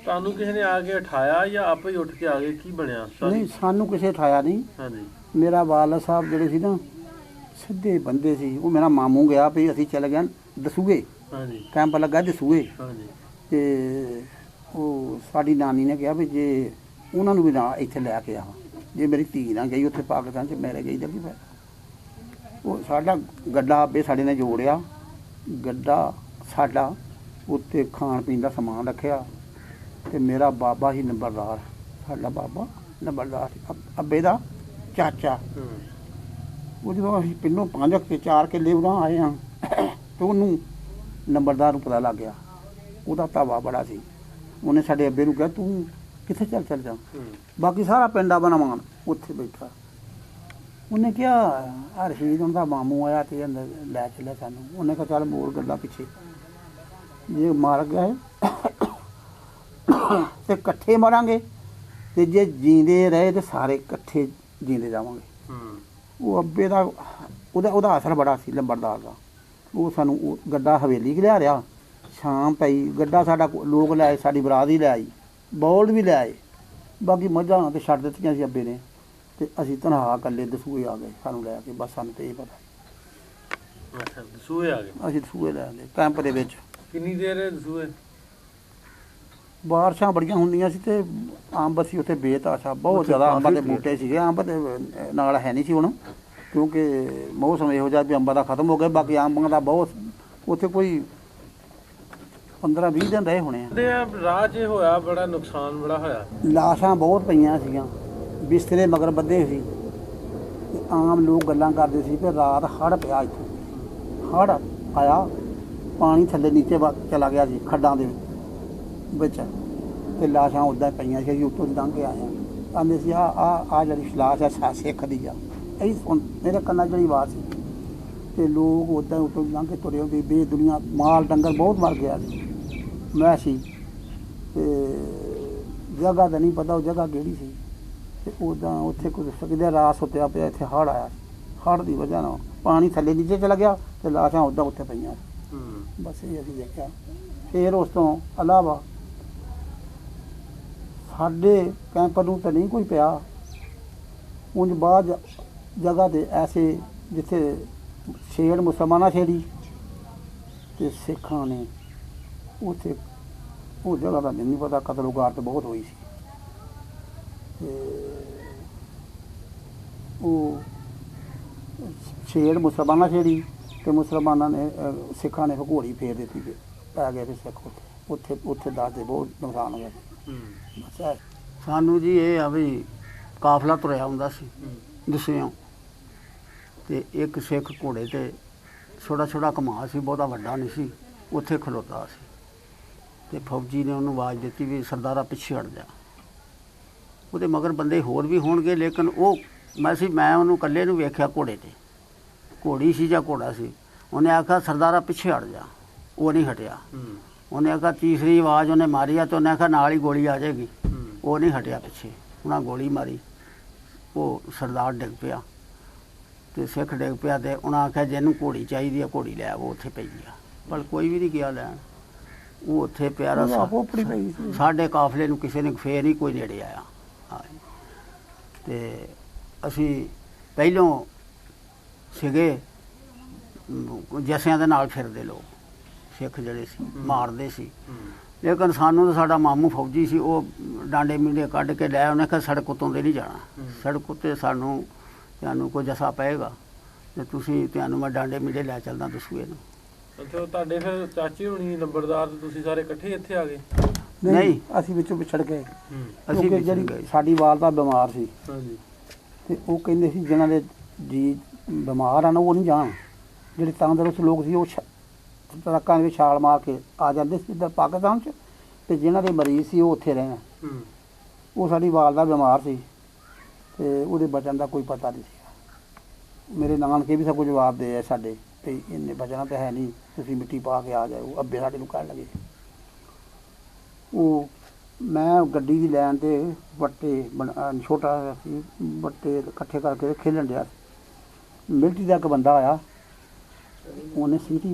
ਤੁਹਾਨੂੰ ਕਿਸੇ ਨੇ ਆ ਕੇ ਉਠਾਇਆ ਜਾਂ ਆਪੇ ਹੀ ਉੱਠ ਕੇ ਆ ਗਏ, ਕੀ ਬਣਿਆ ਨਹੀਂ ਸਾਨੂੰ ਕਿਸੇ ਉਠਾਇਆ ਨਹੀਂ। ਹਾਂਜੀ ਮੇਰਾ ਵਾਲਾ ਸਾਹਿਬ ਜਿਹੜੇ ਸੀ ਨਾ ਸਿੱਧੇ ਬੰਦੇ ਸੀ। ਉਹ ਮੇਰਾ ਮਾਮੂ ਗਿਆ ਵੀ ਅਸੀਂ ਚਲੇ ਗਏ ਦਸੂਏ, ਹਾਂਜੀ ਕੈਂਪ ਲੱਗਾ ਦਸੂਏ ਹਾਂਜੀ ਤੇ ਉਹ ਸਾਡੀ ਨਾਨੀ ਨੇ ਕਿਹਾ ਵੀ ਜੇ ਉਹਨਾਂ ਨੂੰ ਵੀ ਨਾ ਇੱਥੇ ਲੈ ਕੇ ਆ, ਜੇ ਮੇਰੀ ਧੀ ਨਾ ਗਈ ਉੱਥੇ ਪਾਕਿਸਤਾਨ 'ਚ ਮੇਰੇ ਗਈ ਦਾ ਕੀ ਫਾਇਦਾ। ਉਹ ਸਾਡਾ ਗੱਡਾ ਆਪੇ ਸਾਡੇ ਨੇ ਜੋੜਿਆ, ਗੱਡਾ ਸਾਡਾ ਉੱਤੇ ਖਾਣ ਪੀਣ ਦਾ ਸਮਾਨ ਰੱਖਿਆ ਤੇ ਮੇਰਾ ਬਾਬਾ ਸੀ ਨੰਬਰਦਾਰ, ਸਾਡਾ ਬਾਬਾ ਨੰਬਰਦਾਰ ਸੀ ਅੱਬੇ ਦਾ ਚਾਚਾ। ਉਹ ਜਦੋਂ ਅਸੀਂ ਪਿੰਡੋਂ 4 ਕਿੱਲੇ ਉਰਾਂ ਆਏ ਹਾਂ ਤੇ ਉਹਨੂੰ ਨੰਬਰਦਾਰ ਨੂੰ ਪਤਾ ਲੱਗ ਗਿਆ। ਉਹਦਾ ਤਾਵਾ ਬੜਾ ਸੀ। ਉਹਨੇ ਸਾਡੇ ਅੱਬੇ ਨੂੰ ਕਿਹਾ ਤੂੰ ਕਿੱਥੇ ਚੱਲ ਜਾ। ਬਾਕੀ ਸਾਰਾ ਪਿੰਡ ਆ ਬਣਾਵਾਂ ਉੱਥੇ ਬੈਠਾ। ਉਹਨੇ ਕਿਹਾ ਆ ਰਸ਼ੀਦ ਉਹਨਾਂ ਦਾ ਮਾਮੂ ਆਇਆ ਤੇ ਲੈ ਚੱਲਿਆ ਸਾਨੂੰ। ਉਹਨੇ ਕਿਹਾ ਚੱਲ ਮੋੜ ਗੱਲਾਂ ਪਿੱਛੇ, ਜੇ ਮਾਰ ਗਏ ਤੇ ਇਕੱਠੇ ਮਰਾਂਗੇ ਤੇ ਜੇ ਜੀਂਦੇ ਰਹੇ ਤੇ ਸਾਰੇ ਇਕੱਠੇ ਜੀਂਦੇ ਜਾਵਾਂਗੇ। ਉਹ ਅੱਬੇ ਦਾ ਉਹਦਾ ਅਸਰ ਬੜਾ ਸੀ ਲੰਬੜਦਾਰ ਦਾ। ਉਹ ਸਾਨੂੰ ਉਹ ਗੱਡਾ ਹਵੇਲੀ 'ਚ ਲਿਆ ਰਿਹਾ। ਸ਼ਾਮ ਪਈ ਗੱਡਾ ਸਾਡਾ ਲੋਕ ਲੈ ਆਏ, ਸਾਡੀ ਬਰਾਤ ਹੀ ਲੈ ਆਈ, ਬੌਲਦ ਵੀ ਲੈ ਆਏ। ਬਾਕੀ ਮੱਝਾਂ ਤੇ ਛੱਡ ਦਿੱਤੀਆਂ ਸੀ ਅੱਬੇ ਨੇ ਤੇ ਅਸੀਂ ਤਨਹਾ ਇਕੱਲੇ ਦਸੂਏ ਆ ਗਏ ਸਾਨੂੰ ਲੈ ਕੇ। ਬਸ ਸਾਨੂੰ ਤੇ ਇਹ ਪਤਾ ਅੱਛਾ ਦਸੂਏ ਆ ਗਏ। ਅਸੀਂ ਦਸੂਏ ਲੈ ਆਂਦੇ ਕੈਂਪ ਦੇ ਵਿੱਚ। ਕਿੰਨੀ ਦੇਰ ਦਸੂਏ? ਬਾਰਿਸ਼ਾਂ ਬੜੀਆਂ ਹੁੰਦੀਆਂ ਸੀ ਤੇ ਅੰਬ ਅਸੀਂ ਉੱਥੇ ਬੇਤਾਸ਼ਾ ਬਹੁਤ ਜ਼ਿਆਦਾ ਅੰਬਾਂ ਦੇ ਬੂਟੇ ਸੀਗੇ। ਅੰਬ ਦੇ ਨਾਲ ਹੈ ਨਹੀਂ ਸੀ ਹੁਣ ਕਿਉਂਕਿ ਮੌਸਮ ਇਹੋ ਜਿਹਾ ਵੀ ਅੰਬਾਂ ਦਾ ਖਤਮ ਹੋ ਗਿਆ। ਬਾਕੀ ਅੰਬਾਂ ਦਾ ਬਹੁਤ ਉੱਥੇ ਕੋਈ 15-20 ਦਿਨ ਰਹੇ ਹੋਣੇ ਆ। ਰਾਹ 'ਚ ਹੋਇਆ ਬੜਾ ਨੁਕਸਾਨ ਬੜਾ ਹੋਇਆ। ਲਾਸ਼ਾਂ ਬਹੁਤ ਪਈਆਂ ਸੀਗੀਆਂ, ਬਿਸਤਰੇ ਮਗਰ ਬੱਧੇ ਸੀ ਤੇ ਆਮ ਲੋਕ ਗੱਲਾਂ ਕਰਦੇ ਸੀ ਕਿ ਰਾਤ ਹੜ੍ਹ ਪਿਆ, ਇੱਥੇ ਹੜ੍ਹ ਆਇਆ, ਪਾਣੀ ਥੱਲੇ ਨੀਚੇ ਚਲਾ ਗਿਆ ਸੀ ਖੱਡਾਂ ਦੇ ਵਿੱਚ ਤੇ ਲਾਸ਼ਾਂ ਉੱਦਾਂ ਪਈਆਂ ਸੀ। ਅਸੀਂ ਉੱਤੋਂ ਦੀ ਲੰਘ ਕੇ ਆਏ ਹਾਂ। ਕਹਿੰਦੇ ਸੀ ਆ ਜਿਹੜੀ ਲਾਸ਼ ਆ ਸਿੱਖ ਦੀ ਆ। ਇਹ ਮੇਰੇ ਕੰਨਾਂ 'ਚ ਜਿਹੜੀ ਆਵਾਜ਼ ਸੀ ਤੇ ਲੋਕ ਉੱਦਾਂ ਉੱਤੋਂ ਦੀ ਲੰਘ ਕੇ ਤੁਰੇ ਹੁੰਦੇ। ਬੇਦੁਨੀਆ ਮਾਲ ਡੰਗਰ ਬਹੁਤ ਮਰ ਗਿਆ ਸੀ। ਮੈਂ ਸੀ ਤੇ ਜਗ੍ਹਾ ਦਾ ਨਹੀਂ ਪਤਾ ਉਹ ਜਗ੍ਹਾ ਕਿਹੜੀ ਸੀ ਤੇ ਉੱਦਾਂ ਉੱਥੇ ਕੋਈ ਸਕਦਾ ਰਾਤ ਸੁੱਤਿਆ ਪਿਆ। ਇੱਥੇ ਹੜ੍ਹ ਆਇਆ, ਹੜ੍ਹ ਦੀ ਵਜ੍ਹਾ ਨਾਲ ਪਾਣੀ ਥੱਲੇ ਨੀਚੇ ਚਲਾ ਗਿਆ ਤੇ ਲਾਸ਼ਾਂ ਉੱਦਾਂ ਉੱਥੇ ਪਈਆਂ। ਬਸ ਇਹ ਅਸੀਂ ਦੇਖਿਆ। ਫਿਰ ਉਸ ਤੋਂ ਇਲਾਵਾ ਸਾਡੇ ਕੈਂਪ ਨੂੰ ਤਾਂ ਨਹੀਂ ਕੋਈ ਪਿਆ। ਉਂਝ ਬਾਅਦ ਜਗ੍ਹਾ ਤੇ ਐਸੇ ਜਿੱਥੇ ਛੇੜ ਮੁਸਲਮਾਨਾਂ ਛੇੜੀ ਤੇ ਸਿੱਖਾਂ ਨੇ ਉੱਥੇ ਉਹ ਜਗ੍ਹਾ ਦਾ ਨਹੀਂ ਪਤਾ। ਕਤਲ ਗਾਰਤ ਬਹੁਤ ਹੋਈ ਸੀ ਤੇ ਉਹ ਛੇੜ ਮੁਸਲਮਾਨਾਂ ਛੇੜੀ ਤੇ ਮੁਸਲਮਾਨਾਂ ਨੇ ਸਿੱਖਾਂ ਨੇ ਘੋੜੀ ਫੇਰ ਦਿੱਤੀ ਤੇ ਪੈ ਗਏ ਫਿਰ ਸਿੱਖ ਉੱਥੇ ਦੱਸਦੇ ਬਹੁਤ ਨੁਕਸਾਨ ਹੋਇਆ। ਬਸ ਸਾਨੂੰ ਜੀ ਇਹ ਆ ਵੀ ਕਾਫਲਾ ਤੁਰਿਆ ਹੁੰਦਾ ਸੀ ਦਸੂਆਂ ਤੇ ਇੱਕ ਸਿੱਖ ਘੋੜੇ ਤੇ ਛੋਟਾ ਕਮਾਲ ਸੀ, ਬਹੁਤਾ ਵੱਡਾ ਨਹੀਂ ਸੀ, ਉੱਥੇ ਖਲੋਤਾ ਸੀ ਤੇ ਫੌਜੀ ਨੇ ਉਹਨੂੰ ਆਵਾਜ਼ ਦਿੱਤੀ ਵੀ ਸਰਦਾਰਾ ਪਿੱਛੇ ਹਟ ਜਾ। ਉਹਦੇ ਮਗਰ ਬੰਦੇ ਹੋਰ ਵੀ ਹੋਣਗੇ ਲੇਕਿਨ ਉਹ ਮੈਂ ਉਹਨੂੰ ਇਕੱਲੇ ਨੂੰ ਵੇਖਿਆ ਘੋੜੇ ਤੇ, ਘੋੜੀ ਸੀ ਜਾਂ ਘੋੜਾ ਸੀ। ਉਹਨੇ ਆਖਿਆ ਸਰਦਾਰਾ ਪਿੱਛੇ ਹਟ ਜਾ। ਉਹ ਨਹੀਂ ਹਟਿਆ। ਉਹਨੇ ਆਖਿਆ ਤੀਸਰੀ ਆਵਾਜ਼ ਉਹਨੇ ਮਾਰੀ ਆ ਤੇ ਉਹਨੇ ਆਖਿਆ ਨਾਲ ਹੀ ਗੋਲੀ ਆ ਜਾਏਗੀ। ਉਹ ਨਹੀਂ ਹਟਿਆ ਪਿੱਛੇ। ਉਹਨਾਂ ਗੋਲੀ ਮਾਰੀ, ਉਹ ਸਰਦਾਰ ਡਿੱਗ ਪਿਆ ਤੇ ਸਿੱਖ ਡਿੱਗ ਪਿਆ ਤੇ ਉਹਨਾਂ ਆਖਿਆ ਜਿਹਨੂੰ ਘੋੜੀ ਚਾਹੀਦੀ ਆ ਘੋੜੀ ਲੈ ਆਵੋ, ਉੱਥੇ ਪਈ ਆ। ਪਰ ਕੋਈ ਵੀ ਨਹੀਂ ਗਿਆ ਲੈਣ। ਉਹ ਉੱਥੇ ਪਿਆਰਾ ਸਾਡੇ ਕਾਫਲੇ ਨੂੰ ਕਿਸੇ ਨੇ ਫੇਰ ਨਹੀਂ ਕੋਈ ਨੇੜੇ ਆਇਆ। ਤੇ ਅਸੀਂ ਪਹਿਲੋਂ ਸੀਗੇ ਜੱਸਿਆਂ ਦੇ ਨਾਲ ਫਿਰਦੇ ਲੋਕ ਸਿੱਖ ਜਿਹੜੇ ਸੀ, ਮਾਰਦੇ ਸੀ ਲੇਕਿਨ ਸਾਨੂੰ ਤਾਂ ਸਾਡਾ ਮਾਮੂ ਫੌਜੀ ਸੀ, ਉਹ ਡਾਂਡੇ ਮੀਂਡੇ ਕੱਢ ਕੇ ਲੈ, ਉਹਨੇ ਕਿਹਾ ਸੜਕ ਉੱਤੋਂ ਦੇ ਨਹੀਂ ਜਾਣਾ, ਸੜਕ ਉੱਤੇ ਤੁਹਾਨੂੰ ਕੋਈ ਜੱਸਾ ਪਏਗਾ ਤੇ ਤੁਸੀਂ ਤੁਹਾਨੂੰ ਮੈਂ ਡਾਂਡੇ ਮੀਂਡੇ ਲੈ ਚੱਲਦਾ ਦਸੂਏ ਨੂੰ। ਅੱਛਾ, ਤੁਹਾਡੇ ਫਿਰ ਚਾਚੀ ਹੋਣੀ ਨੰਬਰਦਾਰ ਤੇ ਤੁਸੀਂ ਸਾਰੇ ਇਕੱਠੇ ਇੱਥੇ ਆ ਗਏ? ਨਹੀਂ, ਅਸੀਂ ਵਿੱਚੋਂ ਵਿਛੜ ਗਏ ਅਸੀਂ ਕਿਉਂਕਿ ਵੀ ਜਿਹੜੀ ਗਏ। ਸਾਡੀ ਵਾਲਦਾ ਬਿਮਾਰ ਸੀ ਹਾਂਜੀ। ਤੇ ਉਹ ਕਹਿੰਦੇ ਸੀ ਜਿਨ੍ਹਾਂ ਦੇ ਜੀ ਬਿਮਾਰ ਆ ਨਾ ਉਹ ਨਹੀਂ ਜਾਣ, ਜਿਹੜੇ ਤੰਦਰੁਸਤ ਲੋਕ ਸੀ ਉਹ ਟਰੱਕਾਂ ਦੇ ਵਿੱਚ ਛਾਲ ਮਾਰ ਕੇ ਆ ਜਾਂਦੇ ਸੀ ਇੱਧਰ ਪਾਕਿਸਤਾਨ 'ਚ, ਤੇ ਜਿਨ੍ਹਾਂ ਦੇ ਮਰੀਜ਼ ਸੀ ਉਹ ਉੱਥੇ ਰਹਿਣ। ਉਹ ਸਾਡੀ ਵਾਲਦਾ ਬਿਮਾਰ ਸੀ ਤੇ ਉਹਦੇ ਬਚਣ ਦਾ ਕੋਈ ਪਤਾ ਨਹੀਂ ਸੀ। ਮੇਰੇ ਨਾਨਕੇ ਵੀ ਸਭ ਕੁਝ ਜਵਾਬ ਦੇ ਆ ਸਾਡੇ ਤੇ ਇੰਨੇ ਬਚਣਾ ਤਾਂ ਹੈ ਨਹੀਂ, ਤੁਸੀਂ ਮਿੱਟੀ ਪਾ ਕੇ ਆ ਜਾਓ। ਅੱਬੇ ਸਾਡੇ ਨੂੰ ਕਹਿਣ ਲੱਗੇ। ਉਹ ਮੈਂ ਗੱਡੀ ਦੀ ਲੈਣ ਤੇ ਵੱਟੇ ਛੋਟਾ ਸੀ, ਵੱਟੇ ਇਕੱਠੇ ਕਰਕੇ ਖੇਲਣ ਡਿਆ ਸੀ। ਮਿਲਟਰੀ ਦਾ ਇੱਕ ਬੰਦਾ ਆਇਆ, ਉਹਨੇ ਸੀਟੀ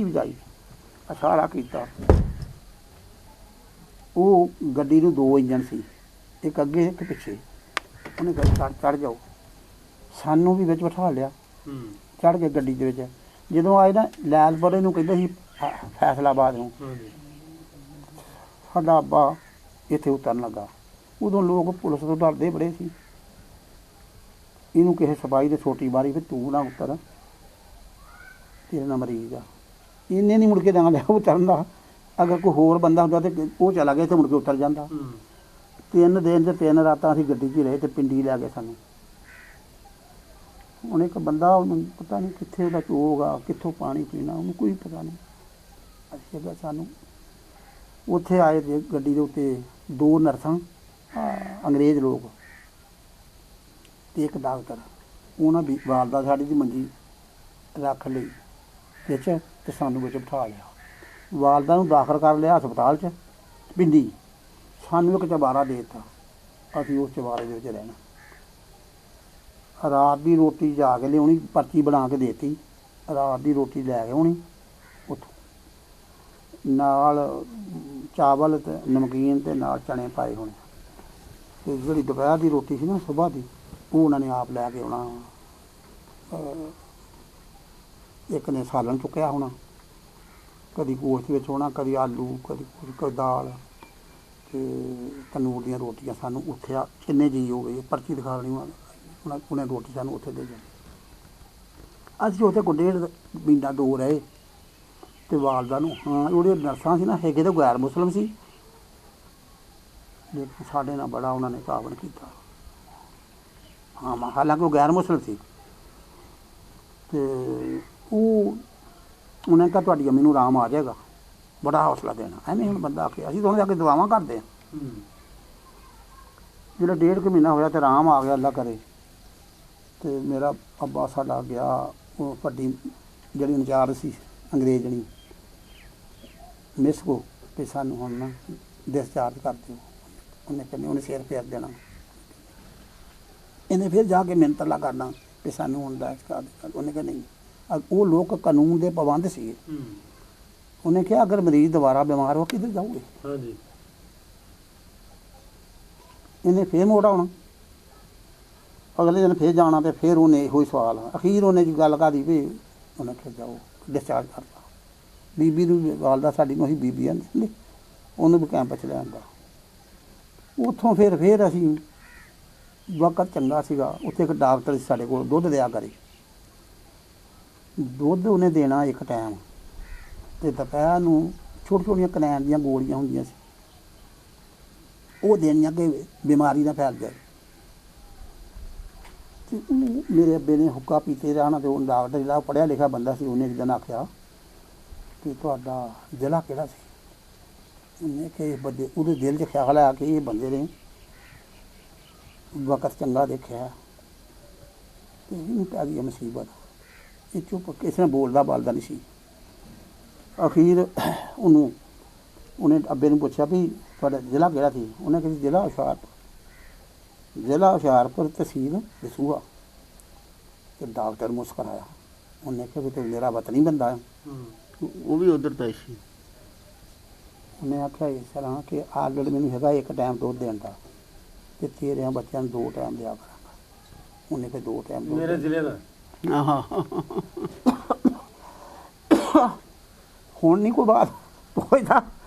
ਵਜਾਈ, ਇਸ਼ਾਰਾ ਕੀਤਾ। ਉਹ ਗੱਡੀ ਨੂੰ 2 ਇੰਜਣ ਸੀ, ਇੱਕ ਅੱਗੇ ਇੱਕ ਪਿੱਛੇ। ਉਹਨੇ ਕਿਹਾ ਚੜ੍ਹ ਜਾਓ, ਸਾਨੂੰ ਵੀ ਵਿੱਚ ਬਿਠਾ ਲਿਆ, ਚੜ੍ਹ ਕੇ ਗੱਡੀ ਦੇ ਵਿੱਚ। ਜਦੋਂ ਆਏ ਨਾ ਲੈਲਪੁਰੇ ਨੂੰ ਕਹਿੰਦੇ ਸੀ ਫੈਸਲਾਬਾਦ ਨੂੰ, ਸਾਡਾ ਅੱਬਾ ਇੱਥੇ ਉਤਰਨ ਲੱਗਾ। ਉਦੋਂ ਲੋਕ ਪੁਲਿਸ ਤੋਂ ਡਰਦੇ ਬੜੇ ਸੀ। ਇਹਨੂੰ ਕਿਸੇ ਸਿਪਾਹੀ ਦੇ ਛੋਟੀ ਮਾਰੀ, ਫਿਰ ਤੂੰ ਨਾ ਉਤਰ, ਤੇਰੇ ਨਾਲ ਮਰੀਜ਼ ਆ। ਇਹਨੇ ਨਹੀਂ ਮੁੜ ਕੇ ਨਾਂ ਲਿਆ ਉਤਰਨ ਦਾ। ਅਗਰ ਕੋਈ ਹੋਰ ਬੰਦਾ ਹੁੰਦਾ ਤੇ ਉਹ ਚਲਾ ਗਿਆ ਤੇ ਮੁੜ ਕੇ ਉਤਰ ਜਾਂਦਾ। 3 ਦਿਨ ਤੇ 3 ਰਾਤਾਂ ਅਸੀਂ ਗੱਡੀ 'ਚ ਰਹੇ ਤੇ ਪਿੰਡੀ ਲੈ ਗਏ ਸਾਨੂੰ। ਹੁਣ ਇੱਕ ਬੰਦਾ, ਉਹਨੂੰ ਪਤਾ ਨਹੀਂ ਕਿੱਥੇ ਉਹਦਾ ਚੋਗਾ, ਕਿੱਥੋਂ ਪਾਣੀ ਪੀਣਾ, ਉਹਨੂੰ ਕੋਈ ਪਤਾ ਨਹੀਂ। ਅਸੀਂ ਕਿਹਾ ਸਾਨੂੰ ਉੱਥੇ ਆਏ ਤੇ ਗੱਡੀ ਦੇ ਉੱਤੇ 2 ਨਰਸਾਂ, ਅੰਗਰੇਜ਼ ਲੋਕ ਤੇ ਇੱਕ ਡਾਕਟਰ। ਉਹਨਾਂ ਵੀ ਵਾਲਦਾ ਸਾਡੀ ਦੀ ਮੰਜੀ ਰੱਖ ਲਈ ਵਿੱਚ ਤੇ ਸਾਨੂੰ ਵਿੱਚ ਬਿਠਾ ਲਿਆ। ਵਾਲਦਾ ਨੂੰ ਦਾਖਲ ਕਰ ਲਿਆ ਹਸਪਤਾਲ 'ਚ ਪਿੰਡੀ। ਸਾਨੂੰ ਇੱਕ ਚਬਾਰਾ ਦੇ ਦਿੱਤਾ, ਅਸੀਂ ਉਸ ਚਬਾਰੇ ਦੇ ਵਿੱਚ ਰਹਿਣਾ। ਰਾਤ ਦੀ ਰੋਟੀ ਜਾ ਕੇ ਲਿਆਉਣੀ, ਪਰਚੀ ਬਣਾ ਕੇ ਦੇਤੀ, ਰਾਤ ਦੀ ਰੋਟੀ ਲੈ ਕੇ ਆਉਣੀ ਉੱਥੋਂ, ਨਾਲ ਚਾਵਲ ਤੇ ਨਮਕੀਨ ਤੇ ਨਾਲ ਚਣੇ ਪਾਏ ਹੋਣੇ। ਤੇ ਜਿਹੜੀ ਦੁਪਹਿਰ ਦੀ ਰੋਟੀ ਸੀ ਨਾ ਸੁਬਾਹ ਦੀ, ਉਹ ਉਹਨਾਂ ਨੇ ਆਪ ਲੈ ਕੇ ਆਉਣਾ। ਇੱਕ ਨੇ ਸਾਲਣ ਚੁੱਕਿਆ ਹੋਣਾ, ਕਦੀ ਗੋਸ਼ਤ ਵਿੱਚ ਹੋਣਾ, ਕਦੀ ਆਲੂ, ਕਦੀ ਦਾਲ ਤੇ ਤਨੂਰ ਦੀਆਂ ਰੋਟੀਆਂ। ਸਾਨੂੰ ਉੱਥੇ ਕਿੰਨੇ ਜੀ ਹੋ ਗਏ, ਪਰਚੀ ਦਿਖਾ ਲੈਣੀ, ਉਹਨੇ ਰੋਟੀ ਸਾਨੂੰ ਉੱਥੇ ਦੇ ਜਾਣੀ। ਅਸੀਂ ਉੱਥੇ ਕੋਈ 1.5 ਮਹੀਨਾ 2 ਰਹੇ ਤੇ ਵਾਲਦਾ ਨੂੰ, ਉਹਦੇ ਨਰਸਾਂ ਸੀ ਨਾ ਹੈਗੇ ਤਾਂ ਗੈਰ ਮੁਸਲਿਮ ਸੀ, ਲੇਕਿਨ ਸਾਡੇ ਨਾਲ ਬੜਾ ਉਹਨਾਂ ਨੇ ਤਾਵਨ ਕੀਤਾ। ਹਾਲਾਂਕਿ ਉਹ ਗੈਰ ਮੁਸਲਿਮ ਸੀ। ਤੇ ਉਹਨੇ ਕਿਹਾ ਤੁਹਾਡੀ ਅੰਮੀ ਨੂੰ ਆਰਾਮ ਆ ਜਾਏਗਾ, ਬੜਾ ਹੌਸਲਾ ਦੇਣਾ। ਐਵੇਂ ਹੁਣ ਬੰਦਾ ਆਖੇ, ਅਸੀਂ ਤਾਂ ਉਹਨੇ ਜਾ ਕੇ ਦੁਆਵਾਂ ਕਰਦੇ ਹਾਂ। ਜਿਹੜਾ 1.5 ਮਹੀਨਾ ਹੋਇਆ ਤੇ ਆਰਾਮ ਆ ਗਿਆ, ਅੱਲਾ ਕਰੇ। ਤੇ ਮੇਰਾ ਅੱਬਾ ਸਾਡਾ ਗਿਆ, ਉਹ ਵੱਡੀ ਜਿਹੜੀ ਇੰਚਾਰਜ ਸੀ ਅੰਗਰੇਜ਼ਣੀ ਮਿਸ ਕੋ, ਤੇ ਸਾਨੂੰ ਹੁਣ ਨਾ ਡਿਸਚਾਰਜ ਕਰ ਦਿਓ। ਉਹਨੇ ਸਿਰ ਫੇਰ ਦੇਣਾ। ਇਹਨੇ ਫਿਰ ਜਾ ਕੇ ਮਿੰਨਤ ਕਰਨਾ ਕਿ ਸਾਨੂੰ ਹੁਣ ਡਿਸਚਾਰਜ ਕਰ। ਉਹਨੇ ਕਿਹਾ ਨਹੀਂ, ਉਹ ਲੋਕ ਕਾਨੂੰਨ ਦੇ ਪਾਬੰਦ ਸੀ। ਉਹਨੇ ਕਿਹਾ ਅਗਰ ਮਰੀਜ਼ ਦੁਬਾਰਾ ਬਿਮਾਰ ਹੋ ਕਿੱਧਰ ਜਾਊਗੇ। ਹਾਂਜੀ। ਇਹਨੇ ਫੇਰ ਮੋੜ ਆਉਣਾ, ਅਗਲੇ ਦਿਨ ਫੇਰ ਜਾਣਾ, ਤੇ ਫਿਰ ਉਹਨੇ ਇਹੋ ਹੀ ਸਵਾਲ। ਅਖੀਰ ਉਹਨੇ ਜੀ ਗੱਲ ਕਰੀ ਵੀ ਉਹਨੇ ਕਿਹਾ ਜਾਓ, ਡਿਸਚਾਰਜ ਕਰਤਾ। ਬੀਬੀ ਨੂੰ ਵਾਲਦਾ ਸਾਡੀ ਨੂੰ ਅਸੀਂ ਬੀਬੀ ਆਂਦੇ, ਉਹਨੂੰ ਵੀ ਕੈਂਪ 'ਚ ਲਿਆਂਦਾ। ਉੱਥੋਂ ਫਿਰ ਅਸੀਂ, ਵਕਤ ਚੰਗਾ ਸੀਗਾ, ਉੱਥੇ ਇੱਕ ਡਾਕਟਰ ਸੀ ਸਾਡੇ ਕੋਲ, ਦੁੱਧ ਦਿਆ ਕਰੇ। ਦੁੱਧ ਉਹਨੇ ਦੇਣਾ ਇੱਕ ਟਾਈਮ, ਤੇ ਦੁਪਹਿਰ ਨੂੰ ਛੋਟੀਆਂ ਕਨੈਨ ਦੀਆਂ ਗੋਲੀਆਂ ਹੁੰਦੀਆਂ ਸੀ, ਉਹ ਦੇਣੀਆਂ ਕਿ ਬਿਮਾਰੀ ਨਾ ਫੈਲ ਜਾਏ। ਤੇ ਮੇਰੇ ਅੱਬੇ ਨੇ ਹੁੱਕਾ ਪੀਤੇ ਰਹਿਣਾ, ਤੇ ਉਹ ਡਾਕਟਰ ਜਿਹੜਾ ਪੜ੍ਹਿਆ ਲਿਖਿਆ ਬੰਦਾ ਸੀ, ਉਹਨੇ ਇੱਕ ਦਿਨ ਆਖਿਆ ਕਿ ਤੁਹਾਡਾ ਜ਼ਿਲ੍ਹਾ ਕਿਹੜਾ ਸੀ। ਉਹਨੇ ਕਿ ਇਹ ਬੰਦੇ, ਉਹਦੇ ਦਿਲ 'ਚ ਖਿਆਲ ਆਇਆ ਕਿ ਇਹ ਬੰਦੇ ਨੇ ਵਕਤ ਚੰਗਾ ਦੇਖਿਆ ਤੇ ਇਹਨੂੰ ਪੈ ਗਈ ਮੁਸੀਬਤ। ਇਹ ਚੁੱਪ, ਕਿਸੇ ਨੇ ਬੋਲਦਾ ਬਾਲਦਾ ਨਹੀਂ ਸੀ। ਅਖੀਰ ਉਹਨੇ ਅੱਬੇ ਨੂੰ ਪੁੱਛਿਆ ਵੀ ਤੁਹਾਡਾ ਜ਼ਿਲ੍ਹਾ ਕਿਹੜਾ ਸੀ। ਉਹਨੇ ਕਿਹਾ ਜ਼ਿਲ੍ਹਾ ਹੁਸ਼ਿਆਰਪੁਰ, ਤਹਿਸੀਲ ਦਸੂਹਾ। ਤੇ ਡਾਕਟਰ ਮੁਸਕਰਾਇਆ। ਉਹਨੇ ਕਿਹਾ ਵੀ ਤੂੰ ਮੇਰਾ ਵਤਨੀ ਬੰਦਾ ਹੈ। ਉਹ ਵੀ ਉਧਰ ਦਾ ਸੀ। ਉਹਨੇ ਆਖਿਆ ਇਸ ਤਰ੍ਹਾਂ ਕਿ ਆਲਰੇਡੀ ਮੈਨੂੰ ਹੈਗਾ ਇੱਕ ਟਾਈਮ ਦੁੱਧ ਦੇਣ ਦਾ, ਤੇ ਤੇਰਿਆਂ ਬੱਚਿਆਂ ਨੂੰ 2 ਟਾਈਮ ਦਿਆ ਕਰਾਂਗਾ। ਉਹਨੇ ਫਿਰ 2 ਟਾਈਮ ਮੇਰੇ ਜ਼ਿਲ੍ਹੇ ਦਾ। ਹੁਣ ਨਹੀਂ ਕੋਈ ਬਾਤ ਪੁੱਛਦਾ,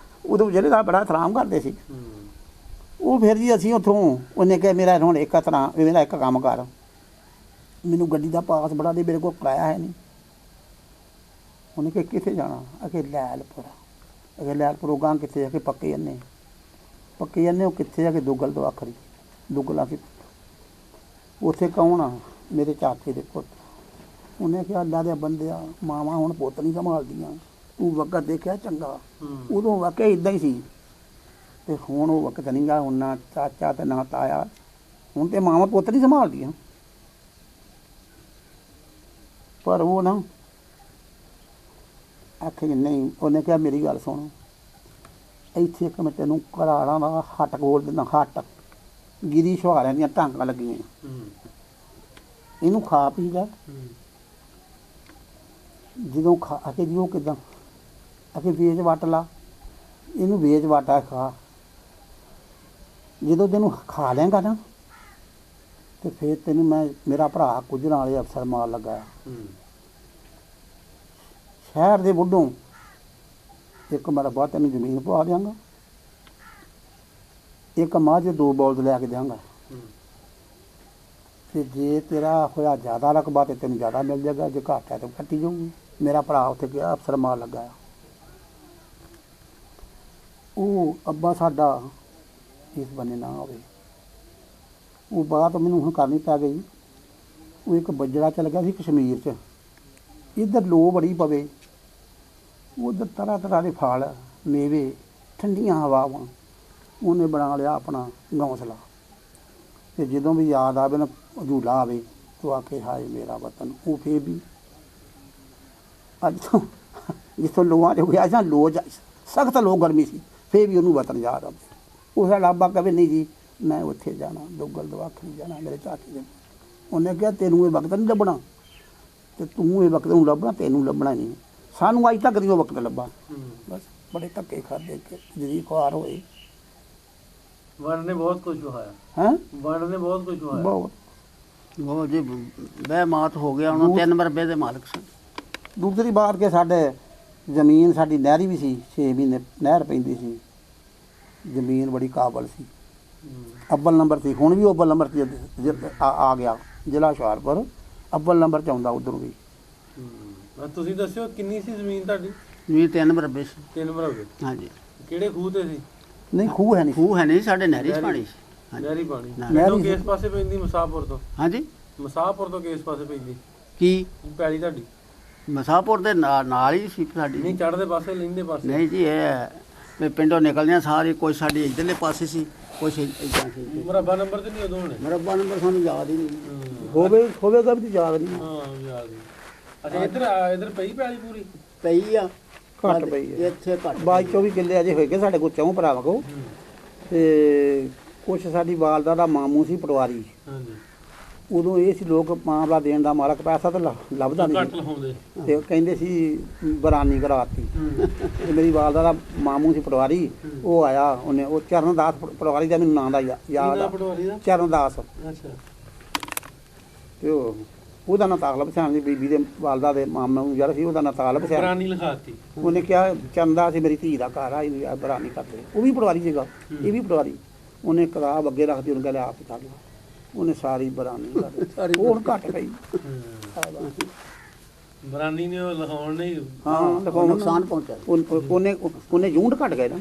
ਉਦੋਂ ਜਿਹੜੇ ਦਾ ਬੜਾ ਐਤਰਾਮ ਕਰਦੇ ਸੀ। ਉਹ ਫਿਰ ਜੀ ਅਸੀਂ ਉੱਥੋਂ ਉਹਨੇ ਕਿਹਾ ਮੇਰਾ ਹੁਣ ਇੱਕ ਤਰ੍ਹਾਂ ਮੇਰਾ ਇੱਕ ਕੰਮ ਕਰ, ਮੈਨੂੰ ਗੱਡੀ ਦਾ ਪਾਸ ਬੜਾ ਦੇ, ਮੇਰੇ ਕੋਲ ਕਿਰਾਇਆ ਹੈ ਨਹੀਂ। ਉਹਨੇ ਕਿਹਾ ਕਿੱਥੇ ਜਾਣਾ? ਅਗੇ ਲੈਲਪੁਰ। ਅਗੇ ਲੈਲਪੁਰ ਗਾਂ ਕਿੱਥੇ ਆ? ਕਿ ਪੱਕੇ ਅੰਨੇ। ਪੱਕੇ ਅੰਨੇ ਉਹ ਕਿੱਥੇ ਆ? ਕਿ ਦੁੱਗਲ ਤੋਂ ਆਖਰੀ ਦੁੱਗਲ ਆ ਕੇ ਉੱਥੇ ਕੌਣ ਆ? ਮੇਰੇ ਚਾਚੇ ਦੇ ਪੁੱਤ। ਉਹਨੇ ਕਿਹਾ ਅੱਲਾ ਦੇ ਬੰਦਿਆ, ਮਾਵਾਂ ਹੁਣ ਪੁੱਤ ਨਹੀਂ ਸੰਭਾਲਦੀਆਂ, ਤੂੰ ਵਕਤ ਦੇਖਿਆ ਚੰਗਾ। ਉਦੋਂ ਵਾਕਿਆ ਇੱਦਾਂ ਹੀ ਸੀ, ਤੇ ਹੁਣ ਉਹ ਵਕਤ ਨਹੀਂ ਗਾ। ਹੁਣ ਨਾ ਚਾਚਾ ਤੇ ਨਾ ਤਾਇਆ, ਹੁਣ ਤੇ ਮਾਵਾਂ ਪੁੱਤ ਨਹੀਂ ਸੰਭਾਲਦੀਆਂ। ਪਰ ਉਹ ਨਾ ਆਖੇ ਨਹੀਂ। ਉਹਨੇ ਕਿਹਾ ਮੇਰੀ ਗੱਲ ਸੁਣ, ਇੱਥੇ ਇੱਕ ਮੈਂ ਤੈਨੂੰ ਘਰਾੜਾਂ ਦਾ ਹੱਟ ਖੋਲ ਦਿੰਦਾ, ਹੱਟ ਗਿਰੀ ਸ਼ੁਹਾਰਿਆਂ ਦੀਆਂ ਟਾਂਗਾਂ ਲੱਗੀਆਂ, ਇਹਨੂੰ ਖਾ ਪੀ ਜਾ। ਜਦੋਂ ਖਾ ਕੇ ਜੀ ਉਹ ਕਿੱਦਾਂ ਅਕੇ ਵੇਚ ਵੱਟ ਲਾ, ਇਹਨੂੰ ਵੇਚ ਵਾਟਾ ਖਾ। ਜਦੋਂ ਤੈਨੂੰ ਖਾ ਲੇਂਗਾ ਨਾ ਤੇ ਫਿਰ ਤੈਨੂੰ ਮੈਂ ਮੇਰਾ ਭਰਾ ਕੁਝਣ ਵਾਲੇ ਅਫਸਰ ਮਾਰ ਲੱਗਾ ਸ਼ਹਿਰ ਦੇ ਬੁੱਢੋਂ, ਇੱਕ ਮੇਰਾ ਬਾਅਦ ਤੈਨੂੰ ਜ਼ਮੀਨ ਪਵਾ ਦਿਆਂਗਾ, ਇੱਕ ਮਾਝ 2 ਬੌਲਦ ਲੈ ਕੇ ਦਿਆਂਗਾ। ਤੇ ਜੇ ਤੇਰਾ ਹੋਇਆ ਜ਼ਿਆਦਾ ਰਕਬਾ ਤੇ ਤੈਨੂੰ ਜ਼ਿਆਦਾ ਮਿਲ ਜਾਏਗਾ, ਜੇ ਘੱਟ ਹੈ ਤਾਂ ਕੱਟੀ ਜਾਊਗੀ। ਮੇਰਾ ਭਰਾ ਉੱਥੇ ਗਿਆ, ਅਫਸਰ ਮਾਰ ਲੱਗਾ। ਉਹ ਅੱਬਾ ਸਾਡਾ ਇਸ ਬੰਨੇ ਨਾ ਹੋਵੇ, ਉਹ ਬਾਤ ਮੈਨੂੰ ਹੁਣ ਕਰਨੀ ਪੈ ਗਈ। ਉਹ ਇੱਕ ਬੱਜੜਾ ਚੱਲ ਗਿਆ ਸੀ ਕਸ਼ਮੀਰ 'ਚ, ਇੱਧਰ ਲੋ ਬੜੀ ਪਵੇ, ਉੱਧਰ ਤਰ੍ਹਾਂ ਤਰ੍ਹਾਂ ਦੇ ਫਲ ਮੇਵੇ, ਠੰਡੀਆਂ ਹਵਾਵਾਂ। ਉਹਨੇ ਬਣਾ ਲਿਆ ਆਪਣਾ ਘੌਂਸਲਾ, ਤੇ ਜਦੋਂ ਵੀ ਯਾਦ ਆਵੇ ਨਾ ਝੂਲਾ ਆਵੇ ਤੋ ਆਕੇ ਹਾਏ ਮੇਰਾ ਵਤਨ। ਉਹ ਫੇਰ ਵੀ ਅੱਜ ਤੋਂ ਜਿੱਥੋਂ ਲੋਆਂ 'ਚ ਗਿਆ ਜਾਂ ਲੋ ਸਖਤ ਲੋ ਗਰਮੀ ਸੀ, ਫੇਰ ਵੀ ਉਹਨੂੰ ਵਤਨ ਯਾਦ ਆਵੇ। ਉਹ ਲਾਬਾ ਕਵੇ ਨਹੀਂ ਜੀ ਮੈਂ ਉੱਥੇ ਜਾਣਾ, ਦੁੱਗਲ ਦਵਾਖਰੀ ਜਾਣਾ, ਮੇਰੇ ਚਾਚੇ ਦੇ। ਉਹਨੇ ਕਿਹਾ ਤੈਨੂੰ ਇਹ ਵਕਤ ਨਹੀਂ ਲੱਭਣਾ, ਤੇ ਤੂੰ ਇਹ ਵਕਤ ਨੂੰ ਲੱਭਣਾ, ਤੈਨੂੰ ਲੱਭਣਾ ਨਹੀਂ। ਸਾਨੂੰ ਅੱਜ ਤੱਕ ਨਹੀਂ ਉਹ ਵਕਤ ਲੱਭਾ। ਬਸ ਬੜੇ ਧੱਕੇ ਖਾਦੇ ਜਿਹੜੀ ਖੁਆਰ ਹੋਏ। ਵਰਡ ਨੇ ਬਹੁਤ ਕੁਝ ਵਹਾਇਆ ਹੈਂ? ਵਰਡ ਨੇ ਬਹੁਤ ਕੁਝ ਵਹਾਇਆ। ਬਹੁਤ ਜੀ ਬਹਿਮਾਤ ਹੋ ਗਿਆ। ਉਹਨਾਂ 3 ਮਰਬੇ ਦੇ ਮਾਲਕ ਸਨ। ਦੂਸਰੀ ਬਾਤ ਕਿ ਸਾਡੇ ਜ਼ਮੀਨ ਸਾਡੀ ਨਹਿਰੀ ਵੀ ਸੀ, 6 ਮਹੀਨੇ ਨਹਿਰ ਪੈਂਦੀ ਸੀ। ਜ਼ਮੀਨ ਬੜੀ ਕਾਬਲ ਸੀ, ਅੱਵਲ ਨੰਬਰ ਸੀ। ਹੁਣ ਵੀ ਅੱਵਲ ਨੰਬਰ 'ਤੇ ਆ ਗਿਆ ਜ਼ਿਲ੍ਹਾ ਹੁਸ਼ਿਆਰਪੁਰ, ਅੱਵਲ ਨੰਬਰ 'ਚ ਆਉਂਦਾ ਉੱਧਰੋਂ ਵੀ। ਤੁਸੀਂ ਦੱਸਿਓ ਕਿੰਨੀ ਸੀ ਜ਼ਮੀਨ ਤੁਹਾਡੀ? ਜੀ 3 ਮਰਬੇ ਸੀ। 3 ਮਰਬੇ। ਹਾਂਜੀ। ਕਿਹੜੇ ਖੂਹ ਤੇ ਸੀ? ਨਹੀਂ ਖੂਹ ਹੈ ਨਹੀਂ। ਖੂਹ ਹੈ ਨਹੀਂ ਸਾਡੇ, ਨਹਿਰੀ 'ਚ ਪਾਣੀ ਸੀ। ਨਹਿਰੀ ਪਾਣੀ। ਨਹਿਰੀ ਕਿਦੋਂ ਕਿਸ ਪਾਸੇ ਪੈਂਦੀ? ਮਸਾਹਪੁਰ ਤੋਂ। ਹਾਂਜੀ। ਮਸਾਹਪੁਰ ਤੋਂ ਕਿਸ ਪਾਸੇ ਪੈਂਦੀ ਕੀ ਪੈਲੀ ਤੁਹਾਡੀ? ਮਸਾਹਪੁਰ ਦੇ ਨਾਲ ਹੀ ਸੀ ਸਾਡੀ। ਨਹੀਂ ਚੜ੍ਹਦੇ ਪਾਸੇ, ਲਹਿੰਦੇ ਪਾਸੇ? ਨਹੀਂ ਜੀ, ਇਹ ਵੀ ਪਿੰਡੋਂ ਨਿਕਲਦਿਆਂ ਸਾਰੀ ਕੋਈ ਸਾਡੀ ਇੱਧਰਲੇ ਪਾਸੇ ਸੀ, ਕੁਛ ਇੱਦਾਂ ਸੀ। ਮੁਰੱਬਾ ਨੰਬਰ ਤੇ ਨਹੀਂ ਉਦੋਂ ਹੋਣੇ? ਮੁਰੱਬਾ ਨੰਬਰ ਸਾਨੂੰ ਯਾਦ ਹੀ ਨਹੀਂ। ਹੋਵੇਗਾ ਵੀ ਯਾਦ ਨਹੀਂ। ਹਾਂ ਯਾਦ ਨਹੀਂ। ਅੱਛਾ ਇੱਧਰ ਪਈ ਪੈਲੀ ਪੂਰੀ? ਪਈ ਆ, ਘੱਟ ਪਈ ਹੈ ਇੱਥੇ ਘੱਟ। 22-24 ਕਿੱਲੇ ਅਜੇ ਹੋਏਗੇ ਸਾਡੇ ਕੋਲ, 4 ਭਰਾਵਾਂ ਕੋਲ। ਤੇ ਕੁਛ ਸਾਡੀ ਵਾਲਦਾ ਦਾ ਮਾਮੂ ਸੀ ਪਟਵਾਰੀ। ਹਾਂਜੀ। ਉਦੋਂ ਇਹ ਸੀ ਲੋਕ ਮਾਮਲਾ ਦੇਣ ਦਾ ਮਾਲਕ, ਪੈਸਾ ਤਾਂ ਲੱਭਦਾ ਨਹੀਂ ਘੱਟ ਲਹਾਉਂਦੇ ਤੇ ਕਹਿੰਦੇ ਸੀ ਬਰਾਨੀ ਕਰਾਤੀ। ਤੇ ਮੇਰੀ ਵਾਲਦਾ ਦਾ ਮਾਮੂ ਸੀ ਪਟਵਾਰੀ, ਉਹ ਆਇਆ, ਉਹਨੇ ਉਹ ਚਰਨਦਾਸ ਪਟਵਾਰੀ ਦਾ ਮੈਨੂੰ ਨਾਂ ਦਾ ਯਾਦ ਆ, ਪਟਵਾਰੀ ਦਾ? ਚਰਨਦਾਸ। ਅੱਛਾ। ਤੇ ਉਹਦਾ ਨਾਂ ਤਾਲਬ ਸਿਆਣ ਦੀ ਬੀਬੀ ਦੇ ਵਾਲਦਾ ਦੇ ਮਾਮਾ ਨੂੰ ਜਿਹੜਾ ਸੀ, ਉਹਦਾ ਨਾਂ ਤਾਲਬ ਸਿਆਣ। ਬਰਾਨੀ ਲਿਖਾਤੀ। ਉਹਨੇ ਕਿਹਾ ਚੰਦਾ ਸੀ ਮੇਰੀ ਧੀ ਦਾ ਘਰ ਆ, ਇਹਨੂੰ ਬਰਾਨੀ ਕਰਦੇ। ਉਹ ਵੀ ਪਟਵਾਰੀ ਸੀਗਾ, ਇਹ ਵੀ ਪਟਵਾਰੀ। ਉਹਨੇ ਕਿਤਾਬ ਅੱਗੇ ਰੱਖਦੀ, ਉਹਨੂੰ ਕਹਿੰਦਾ ਆਪ ਹੀ ਕਰ ਲਾ। ਉਹਨੇ ਸਾਰੀ ਬਰਾਨੀ ਕਰ ਦਿੱਤੀ। ਉਹ ਹੁਣ ਘੱਟ ਪਈ। ਬਰਾਨੀ ਨੇ ਉਹ ਲਿਖਾਉਣ ਨਹੀਂ। ਹਾਂ ਲਿਖਾਉਣ ਨੁਕਸਾਨ ਪਹੁੰਚਿਆ। ਉਹਨੇ ਯੂਨਿਟ ਘੱਟ ਗਏ ਨਾ,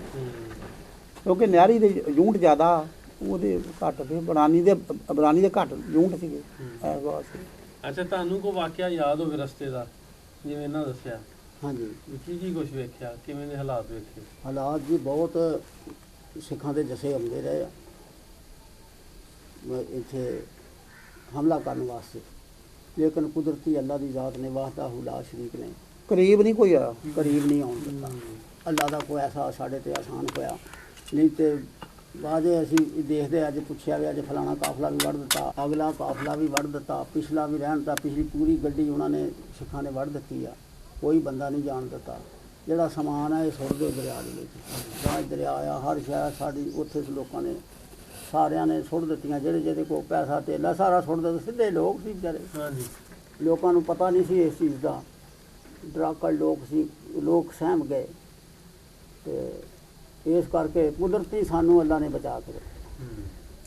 ਕਿਉਂਕਿ ਨਿਆਰੀ ਦੇ ਯੂਨਿਟ ਜ਼ਿਆਦਾ, ਉਹਦੇ ਘੱਟ ਪਏ। ਬਰਾਨੀ ਦੇ ਘੱਟ ਯੂਨਿਟ ਸੀਗੇ। ਅੱਛਾ, ਤੁਹਾਨੂੰ ਕੋਈ ਵਾਕਿਆ ਯਾਦ ਹੋਵੇ ਰਸਤੇ ਦਾ, ਜਿਵੇਂ ਇਹਨਾਂ ਦੱਸਿਆ? ਹਾਂਜੀ। ਕੀ ਕੁਝ ਵੇਖਿਆ, ਕਿਵੇਂ ਦੇ ਹਾਲਾਤ ਵੇਖੇ? ਹਾਲਾਤ ਜੀ ਬਹੁਤ ਸਿੱਖਾਂ ਦੇ ਜਸੇ ਆਉਂਦੇ ਰਹੇ ਆ ਇੱਥੇ ਹਮਲਾ ਕਰਨ ਵਾਸਤੇ, ਲੇਕਿਨ ਕੁਦਰਤੀ ਅੱਲਾ ਦੀ ਜ਼ਾਤ ਨੇ ਵਾਹਦਾਹੁ ਲਾ ਸ਼ਰੀਕ ਨੇ ਕਰੀਬ ਨਹੀਂ ਕੋਈ ਆ, ਕਰੀਬ ਨਹੀਂ ਆਉਣ ਦਿੱਤਾ। ਅੱਲਾ ਦਾ ਕੋਈ ਐਸਾ ਸਾਡੇ ਤੇ ਆਸਾਨ ਹੋਇਆ ਨਹੀਂ। ਤੇ ਬਾਅਦ ਅਸੀਂ ਦੇਖਦੇ, ਅੱਜ ਪੁੱਛਿਆ ਗਿਆ, ਅੱਜ ਫਲਾਣਾ ਕਾਫਲਾ ਵੀ ਵੱਢ ਦਿੱਤਾ, ਅਗਲਾ ਕਾਫਲਾ ਵੀ ਵੱਢ ਦਿੱਤਾ, ਪਿਛਲਾ ਵੀ ਰਹਿਣ ਦਿੱਤਾ, ਪਿਛਲੀ ਪੂਰੀ ਗੱਡੀ ਉਹਨਾਂ ਨੇ ਸਿੱਖਾਂ ਨੇ ਵੱਢ ਦਿੱਤੀ ਆ। ਕੋਈ ਬੰਦਾ ਨਹੀਂ ਜਾਣ ਦਿੱਤਾ। ਜਿਹੜਾ ਸਮਾਨ ਹੈ ਇਹ ਸੁੱਟ ਦਿਓ ਦਰਿਆ ਦੇ ਵਿੱਚ। ਜਾਂ ਦਰਿਆ ਆ, ਹਰ ਸ਼ਹਿਰ ਸਾਡੀ ਉੱਥੇ ਲੋਕਾਂ ਨੇ ਸਾਰਿਆਂ ਨੇ ਸੁੱਟ ਦਿੱਤੀਆਂ। ਜਿਹੜੇ ਕੋਲ ਪੈਸਾ ਧੇਲਾ ਸਾਰਾ ਸੁੱਟ ਦਿੱਤਾ। ਸਿੱਧੇ ਲੋਕ ਸੀ ਵਿਚਾਰੇ, ਹਾਂਜੀ। ਲੋਕਾਂ ਨੂੰ ਪਤਾ ਨਹੀਂ ਸੀ ਇਸ ਚੀਜ਼ ਦਾ। ਡਰਾਕਲ ਲੋਕ ਸੀ, ਲੋਕ ਸਹਿਮ ਗਏ ਤੇ ਇਸ ਕਰਕੇ ਕੁਦਰਤੀ ਸਾਨੂੰ ਅੱਲਾ ਨੇ ਬਚਾ ਕੇ ਰੱਖਿਆ।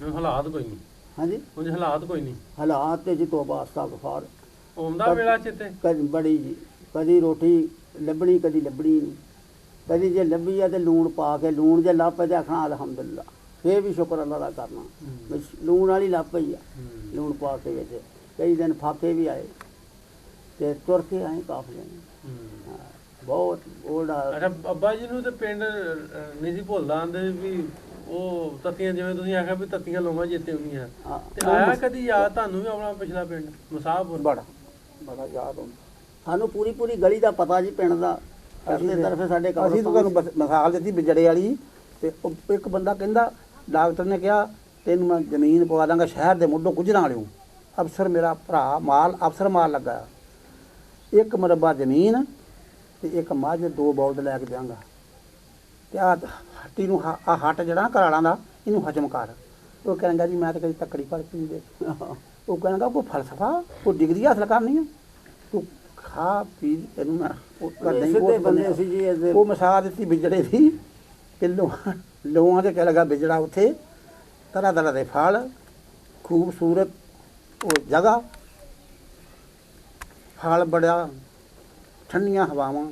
ਹੁਣ ਹਾਲਾਤ ਕੋਈ ਨਹੀਂ, ਹਾਂਜੀ ਉਂਝ ਹਾਲਾਤ ਕੋਈ ਨਹੀਂ। ਹਾਲਾਤ ਤੇ ਜੀ ਤੋਬਾ ਅਸਤਗਫਾਰ ਆਉਂਦਾ ਵੇਲਾ ਚਿੱਤੇ ਕਦੀ ਬੜੀ ਜੀ, ਕਦੀ ਰੋਟੀ ਲੱਭਣੀ ਕਦੀ ਲੱਭਣੀ ਨਹੀਂ, ਕਦੀ ਜੇ ਲੱਭੀ ਆ ਤੇ ਲੂਣ ਪਾ ਕੇ, ਲੂਣ ਜੇ ਲੱਭ ਪਏ ਤੇ ਆਖਣਾ ਅਲਹਮਦੁਲਿਲਾ, ਫੇਰ ਵੀ ਸ਼ੁਕਰ ਅੱਲਾ ਦਾ ਕਰਨਾ ਵੀ ਲੂਣ ਵਾਲੀ ਲੱਭ ਪਈ ਆ। ਲੂਣ ਪਾ ਕੇ ਵਿੱਚ ਕਈ ਦਿਨ ਫਾਕੇ ਵੀ ਆਏ ਤੇ ਤੁਰ ਕੇ ਆਏ ਕਾਫਲੇ ਹਾਂ, ਬਹੁਤ ਉਹਦਾ ਅੱਛਾ ਅੱਬਾ ਜੀ ਨੂੰ ਤੇ ਪਿੰਡ ਨਹੀਂ ਸੀ ਭੁੱਲਦਾ, ਆਂਦੇ ਵੀ ਉਹ ਤੱਤੀਆਂ, ਜਿਵੇਂ ਤੁਸੀਂ ਆਖਿਆ ਵੀ ਤੱਤੀਆਂ ਲੋਮਾਂ ਜਿੱਤੇ ਹੁੰਦੀਆਂ, ਹਾਂ, ਤੇ ਆਇਆ ਕਦੀ ਯਾਦ ਤੁਹਾਨੂੰ ਵੀ ਆਪਣਾ ਪਿਛਲਾ ਪਿੰਡ ਮੁਸਾਫਰ? ਬੜਾ ਬੜਾ ਯਾਦ ਹੁੰਦਾ। ਸਾਨੂੰ ਪੂਰੀ ਪੂਰੀ ਗਲੀ ਦਾ ਪਤਾ ਜੀ ਪਿੰਡ ਦਾ, ਅਸੀਂ ਤਰਫੇ ਸਾਡੇ ਘਰ ਅਸੀਂ ਤਾਂ ਤੁਹਾਨੂੰ ਮਿਸਾਲ ਦਿੱਤੀ ਬਿਜੜੇ ਵਾਲੀ, ਤੇ ਉਹ ਇੱਕ ਬੰਦਾ ਕਹਿੰਦਾ ਡਾਕਟਰ ਨੇ ਕਿਹਾ ਤੈਨੂੰ ਮੈਂ ਜ਼ਮੀਨ ਪਵਾ ਦਾਂਗਾ ਸ਼ਹਿਰ ਦੇ ਮੁੱਢੋਂ ਗੁਜਰਾਂ ਵਾਲਿਓ। ਅਫਸਰ ਮੇਰਾ ਭਰਾ ਮਾਲ ਅਫਸਰ ਮਾਲ ਲੱਗਾ, 1 ਮਰਬਾ ਜ਼ਮੀਨ ਤੇ 1 ਮੱਝ 2 ਬੌਲਦ ਲੈ ਕੇ ਦਿਆਂਗਾ, ਤੇ ਆ ਹੱਟੀ ਨੂੰ ਆ ਹੱਟ ਜਿਹੜਾ ਘਰਾਲਾਂ ਦਾ ਇਹਨੂੰ ਹਜਮ ਕਰ। ਉਹ ਕਹਿੰਦਾ ਜੀ ਮੈਂ ਤਾਂ ਕਦੀ ਤੱਕੜੀ ਪੜ ਕੇ ਨਹੀਂ ਦੇ। ਉਹ ਕਹਿੰਦਾ ਕੋਈ ਫਲਸਫਾ ਕੋਈ ਡਿਗਰੀ ਹਾਸਲ ਕਰਨੀ ਹੈ, ਤੂੰ ਖਾ ਪੀ ਤੈਨੂੰ ਮੈਂ ਸਿੱਧੇ ਬੰਦੇ ਸੀ ਜੀ ਇਹਦੇ। ਉਹ ਮਿਸਾਲ ਦਿੱਤੀ ਬਿਜੜੇ ਦੀ ਕਿ ਲੋਹਾਂ ਤੇ ਕਹਿ ਲਗਾ ਬਿਜੜਾ, ਉੱਥੇ ਤਰ੍ਹਾਂ ਤਰ੍ਹਾਂ ਦੇ ਫਲ, ਖੂਬਸੂਰਤ ਉਹ ਜਗ੍ਹਾ, ਫਲ ਬੜਾ, ਠੰਡੀਆਂ ਹਵਾਵਾਂ,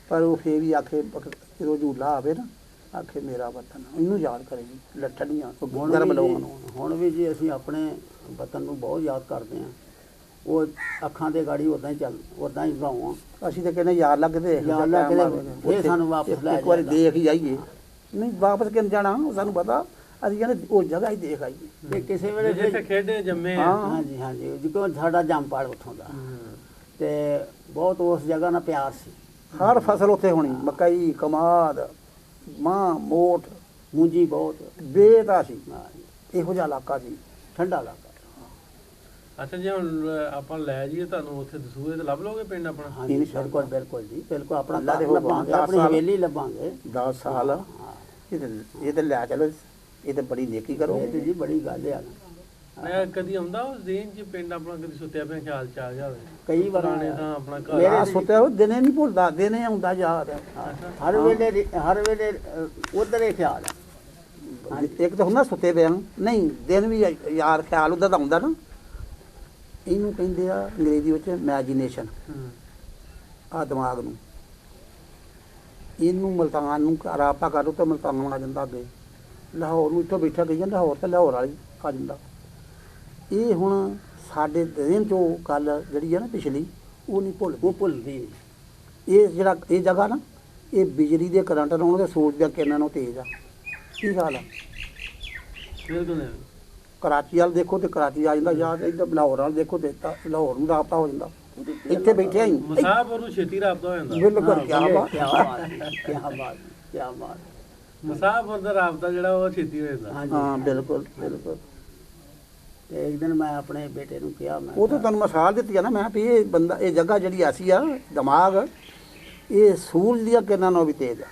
ਪਰ ਉਹ ਫੇਰ ਵੀ ਆਖੇ ਜਦੋਂ ਝੂਲਾ ਆਵੇ ਨਾ ਆਖੇ ਮੇਰਾ ਵਤਨ, ਇਹਨੂੰ ਯਾਦ ਕਰੇਗੀ ਠੰਡੀਆਂ ਗਰਮ ਲੋਕਾਂ ਨੂੰ। ਹੁਣ ਵੀ ਜੀ ਅਸੀਂ ਆਪਣੇ ਵਤਨ ਨੂੰ ਬਹੁਤ ਯਾਦ ਕਰਦੇ ਹਾਂ, ਉਹ ਅੱਖਾਂ ਦੇ ਗਾੜੀ ਉਦਾਂ ਹੀ ਚੱਲ ਉਦਾਂ ਹੀ ਗਾਉਂ। ਅਸੀਂ ਤਾਂ ਕਹਿੰਦੇ ਯਾਰ ਲੱਗਦੇ ਯਾਰ ਲੱਗਦੇ, ਇਹ ਸਾਨੂੰ ਵਾਪਸ ਲੈ ਇੱਕ ਵਾਰੀ ਦੇਖ ਹੀ ਜਾਈਏ। ਨਹੀਂ ਵਾਪਸ ਕਿਉਂ ਜਾਣਾ, ਉਹ ਸਾਨੂੰ ਪਤਾ, ਅਸੀਂ ਕਹਿੰਦੇ ਉਹ ਜਗ੍ਹਾ ਹੀ ਦੇਖ ਆਈਏ। ਤੇ ਕਿਸੇ ਵੇਲੇ ਜਿੱਥੇ ਖੇਡੇ ਜੰਮੇ ਆ। ਹਾਂਜੀ ਹਾਂਜੀ, ਜਿਵੇਂ ਸਾਡਾ ਜੰਮਪਾਲ ਉੱਥੋਂ ਦਾ, ਤੇ ਬਹੁਤ ਉਸ ਜਗ੍ਹਾ ਨਾਲ ਪਿਆਰ ਸੀ। ਹਰ ਫਸਲ ਉੱਥੇ ਹੋਣੀ, ਮਕਈ, ਕਮਾਦ, ਮਾਂ, ਮੋਠ, ਮੂੰਜੀ ਬਹੁਤ ਬੇਤਾ ਸੀ, ਇਹੋ ਜਿਹਾ ਇਲਾਕਾ ਸੀ, ਠੰਡਾ ਇਲਾਕਾ। ਅੱਛਾ ਜੀ, ਹੁਣ ਆਪਾਂ ਲੈ ਜਾਈਏ ਤੁਹਾਨੂੰ ਉੱਥੇ ਦਸੂਹੇ ਤੇ ਲੱਭ ਲੋਗੇ ਪਿੰਡ ਆਪਣਾ? ਹਾਂਜੀ ਬਿਲਕੁਲ ਬਿਲਕੁਲ ਜੀ, ਬਿਲਕੁਲ ਆਪਣਾ ਅੱਲਾ ਦੇ ਘਰ ਹੁਕਮ ਲੱਭਾਂਗੇ, ਨਾਲ ਆਪਣੀ 10 ਹਵੇਲੀ ਲੱਭਾਂਗੇ। 10 ਸਾਲ ਇਹ ਤੇ ਲੈ ਚਲੋ, ਇਹ ਤੇ ਬੜੀ ਨੇਕੀ ਕਰੋ। ਇਹ ਤੇ ਜੀ ਬੜੀ ਗੱਲ ਆ ਨਾ। ਮੈਂ ਕਦੀ ਆਉਂਦਾ ਉਸ ਦਿਨ ਚ ਪਿੰਡ ਆਪਣਾ, ਕਦੀ ਸੁੱਤਿਆ ਪਿਆ ਖਿਆਲ ਚ ਆ ਗਿਆ ਹੋਵੇ? ਕਈ ਵਾਰ ਪੁਰਾਣੇ ਤਾਂ ਆਪਣਾ ਘਰ ਮੇਰੇ ਆ ਸੁੱਤਿਆ ਉਹ ਦਿਨੇ ਨਹੀਂ ਭੁੱਲਦਾ, ਦਿਨੇ ਆਉਂਦਾ ਯਾਦ। ਹਰ ਵੇਲੇ ਉਧਰ ਹੀ ਖਿਆਲ ਆ। ਇੱਕ ਤਾਂ ਹੁੰਦਾ ਸੁੱਤੇ ਪਿਆ ਨਹੀਂ, ਦਿਨ ਵੀ ਯਾਰ ਖਿਆਲ ਉਹਦਾ ਤਾਂ ਆਉਂਦਾ ਨਾ। ਇਹਨੂੰ ਕਹਿੰਦੇ ਆ ਅੰਗਰੇਜ਼ੀ ਵਿੱਚ ਇਮੈਜੀਨੇਸ਼ਨ, ਆ ਦਿਮਾਗ ਨੂੰ। ਇਹਨੂੰ ਮਲਤਾਨ ਨੂੰ ਰਾਪਾ ਕਰੋ ਤਾਂ ਮਲਤਾਨ ਆ ਜਾਂਦਾ, ਅੱਗੇ ਲਾਹੌਰ ਨੂੰ ਇੱਥੋਂ ਬੈਠਾ ਗਈ ਜਾਂਦਾ, ਲਾਹੌਰ ਤੇ ਲਾਹੌਰ ਵਾਲੀ ਆ ਜਾਂਦਾ। ਇਹ ਹੁਣ ਸਾਡੇ ਦਿਨ 'ਚੋਂ ਗੱਲ ਜਿਹੜੀ ਆ ਨਾ ਪਿਛਲੀ, ਉਹ ਨਹੀਂ ਭੁੱਲਦੀ। ਉਹ ਭੁੱਲਦੀ ਨਹੀਂ। ਇਹ ਜਿਹੜਾ ਇਹ ਜਗ੍ਹਾ ਨਾ, ਇਹ ਬਿਜਲੀ ਦੇ ਕਰੰਟ ਨਾਲ ਤੇ ਸੂਰਜ ਦੀਆਂ ਕਿਰਨਾਂ ਨੂੰ ਤੇਜ਼ ਆ। ਕੀ ਹਾਲ ਆ? ਬਿਲਕੁਲ। ਕਰਾਚੀ ਵਾਲ ਦੇਖੋ ਤੇ ਕਰਾਚੀ ਆ ਜਾਂਦਾ ਯਾਦ, ਇੱਧਰ ਲਾਹੌਰ ਵਾਲ ਦੇਖੋ ਤੇ ਲਾਹੌਰ ਨੂੰ ਰਾਬਤਾ ਹੋ ਜਾਂਦਾ। ਇੱਥੇ ਬੈਠੇ ਆਂ ਮੁਸਾਫਰ ਨੂੰ ਛੇਤੀ ਰਾਬਤਾ ਹੋ ਜਾਂਦਾ। ਬਿਲਕੁਲ, ਕਿਆ ਬਾਤ, ਕਿਆ ਬਾਤ, ਕਿਆ ਬਾਤ, ਕਿਆ ਬਾਤ। ਮੁਸਾਫਰ ਦਾ ਰਾਬਤਾ ਜਿਹੜਾ ਉਹ ਛੇਤੀ ਹੋ ਜਾਂਦਾ। ਹਾਂ ਬਿਲਕੁਲ ਬਿਲਕੁਲ। ਤੇ ਇੱਕ ਦਿਨ ਮੈਂ ਆਪਣੇ ਬੇਟੇ ਨੂੰ ਕਿਹਾ, ਮੈਂ ਉਹ ਤਾਂ ਤੁਹਾਨੂੰ ਮਿਸਾਲ ਦਿੱਤੀ ਆ ਨਾ ਮੈਂ, ਵੀ ਇਹ ਬੰਦਾ, ਇਹ ਜਗ੍ਹਾ ਜਿਹੜੀ ਐਸੀ ਆ, ਦਿਮਾਗ ਇਹ ਸੂਰਜ ਦੀਆਂ ਕਿਰਨਾਂ ਨਾਲੋਂ ਵੀ ਤੇਜ਼ ਆ।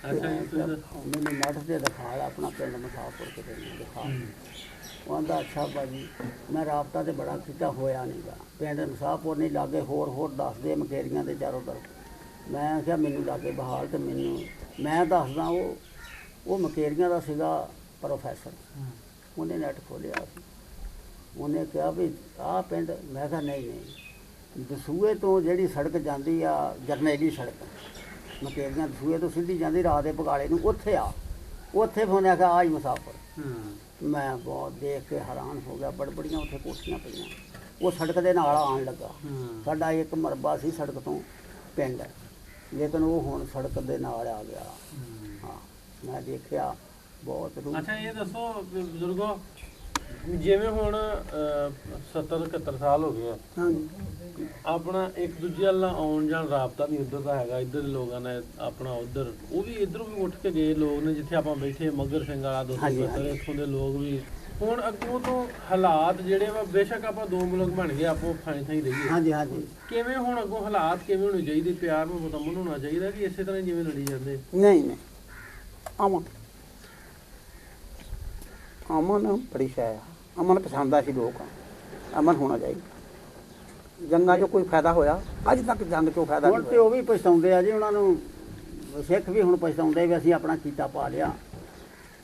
ਅੱਛਾ ਜੀ, ਤੁਸੀਂ ਮੈਨੂੰ ਨੱਠ ਤੇ ਦਿਖਾ ਲਾ ਆਪਣਾ ਪਿੰਡ ਮੁਸਾਫਰ ਕਿਤੇ ਨਹੀਂ ਦਿਖਾ। ਉਹ ਆਂਦਾ ਅੱਛਾ ਬਾਜੀ, ਮੈਂ ਰਾਬਤਾ ਤੇ ਬੜਾ ਕੀਤਾ, ਹੋਇਆ ਨਹੀਂਗਾ। ਪਿੰਡ ਮੁਸਾਫਰ ਨਹੀਂ ਲਾਗੇ, ਹੋਰ ਦੱਸਦੇ ਮਕੇਰੀਆਂ ਦੇ ਚਾਰੋਂ ਤਰਫ। ਮੈਂ ਕਿਹਾ ਮੈਨੂੰ ਲਾਗੇ ਬਹਾਲ, ਤੇ ਮੈਨੂੰ ਮੈਂ ਦੱਸਦਾ, ਉਹ ਮਕੇਰੀਆਂ ਦਾ ਸੀਗਾ ਪ੍ਰੋਫੈਸਰ। ਉਹਨੇ ਨੈਟ ਖੋਲਿਆ ਸੀ, ਉਹਨੇ ਕਿਹਾ ਵੀ ਆਹ ਪਿੰਡ। ਮੈਂ ਕਿਹਾ ਨਹੀਂ ਨਹੀਂ, ਦਸੂਹੇ ਤੋਂ ਜਿਹੜੀ ਸੜਕ ਜਾਂਦੀ ਆ, ਜਰਨੈਲੀ ਸੜਕ, ਮਕੇਰੀਆਂ ਦਸੂਹੇ ਤੋਂ ਸਿੱਧੀ ਜਾਂਦੀ ਰਾਹ ਦੇ ਬਗਾਲੇ ਨੂੰ, ਉੱਥੇ ਆ। ਉੱਥੇ ਫਿਰ ਉਹਨੇ ਆਖਿਆ ਆ ਹੀ ਮੁਸਾਫਰ। ਮੈਂ ਬਹੁਤ ਦੇਖ ਕੇ ਹੈਰਾਨ ਹੋ ਗਿਆ, ਬੜਬੜੀਆਂ ਉੱਥੇ ਕੋਠੀਆਂ ਪਈਆਂ, ਉਹ ਸੜਕ ਦੇ ਨਾਲ ਆਉਣ ਲੱਗਾ। ਸਾਡਾ 1 ਮਰਬਾ ਸੀ ਸੜਕ ਤੋਂ ਪਿੰਡ, ਲੇਕਿਨ ਉਹ ਹੁਣ ਸੜਕ ਦੇ ਨਾਲ ਆ ਗਿਆ। ਹਾਂ, ਮੈਂ ਦੇਖਿਆ ਬਹੁਤ ਰੂਹ। ਅੱਛਾ ਇਹ ਦੱਸੋ ਬਜ਼ੁਰਗੋ, ਜਿਵੇਂ ਹੁਣ 70-71 ਸਾਲ ਹੋ ਗਏ ਆ, ਹਾਂਜੀ। ਆਪਣਾ ਇੱਕ ਦੂਜੇ ਨਾਲ ਆਉਣ ਜਾਣ ਰਾਬਤਾ ਨਹੀਂ ਉੱਧਰ ਦਾ ਹੈਗਾ। ਇੱਧਰ ਦੇ ਲੋਕਾਂ ਨੇ ਆਪਣਾ ਉੱਧਰ, ਉਹ ਵੀ ਇੱਧਰੋਂ ਵੀ ਉੱਠ ਕੇ ਗਏ ਲੋਕ ਨੇ, ਜਿੱਥੇ ਆਪਾਂ ਬੈਠੇ ਮੱਘਰ ਸਿੰਘ ਵਾਲਾ 270, ਇੱਥੋਂ ਦੇ ਲੋਕ ਵੀ। ਹੁਣ ਅੱਗੋਂ ਤੋਂ ਹਾਲਾਤ ਜਿਹੜੇ ਵਾ, ਬੇਸ਼ੱਕ ਆਪਾਂ 2 ਮੁਲਕ ਬਣ ਗਏ, ਆਪੋ ਥਾਂ ਥਾਂ ਹੀ ਰਹੀਏ। ਹਾਂਜੀ ਹਾਂਜੀ। ਕਿਵੇਂ ਹੁਣ ਅੱਗੋਂ ਹਾਲਾਤ ਕਿਵੇਂ ਹੋਣੇ ਚਾਹੀਦੇ? ਪਿਆਰ ਨੂੰ ਮੁਤਮਨ ਹੋਣਾ ਚਾਹੀਦਾ ਕਿ ਇਸੇ ਤਰ੍ਹਾਂ ਜਿਵੇਂ ਲੜੀ ਜਾਂਦੇ? ਨਹੀਂ ਨਹੀਂ, ਅਮਨ ਬੜੀ ਸ਼ੈ ਆ। ਅਮਨ ਪਸੰਦ ਆ ਸੀ ਲੋਕ, ਅਮਨ ਹੋਣਾ ਚਾਹੀਦਾ। ਜੰਗਾਂ 'ਚੋਂ ਕੋਈ ਫਾਇਦਾ ਹੋਇਆ? ਅੱਜ ਤੱਕ ਜੰਗ 'ਚੋਂ ਫਾਇਦਾ ਹੁਣ ਨਹੀਂ ਤੇ ਹੋਇਆ। ਉਹ ਵੀ ਪਛਤਾਉਂਦੇ ਆ ਜੀ, ਉਹਨਾਂ ਨੂੰ ਸਿੱਖ ਵੀ ਹੁਣ ਪਛਤਾਉਂਦੇ ਵੀ ਅਸੀਂ ਆਪਣਾ ਕੀਤਾ ਪਾ ਲਿਆ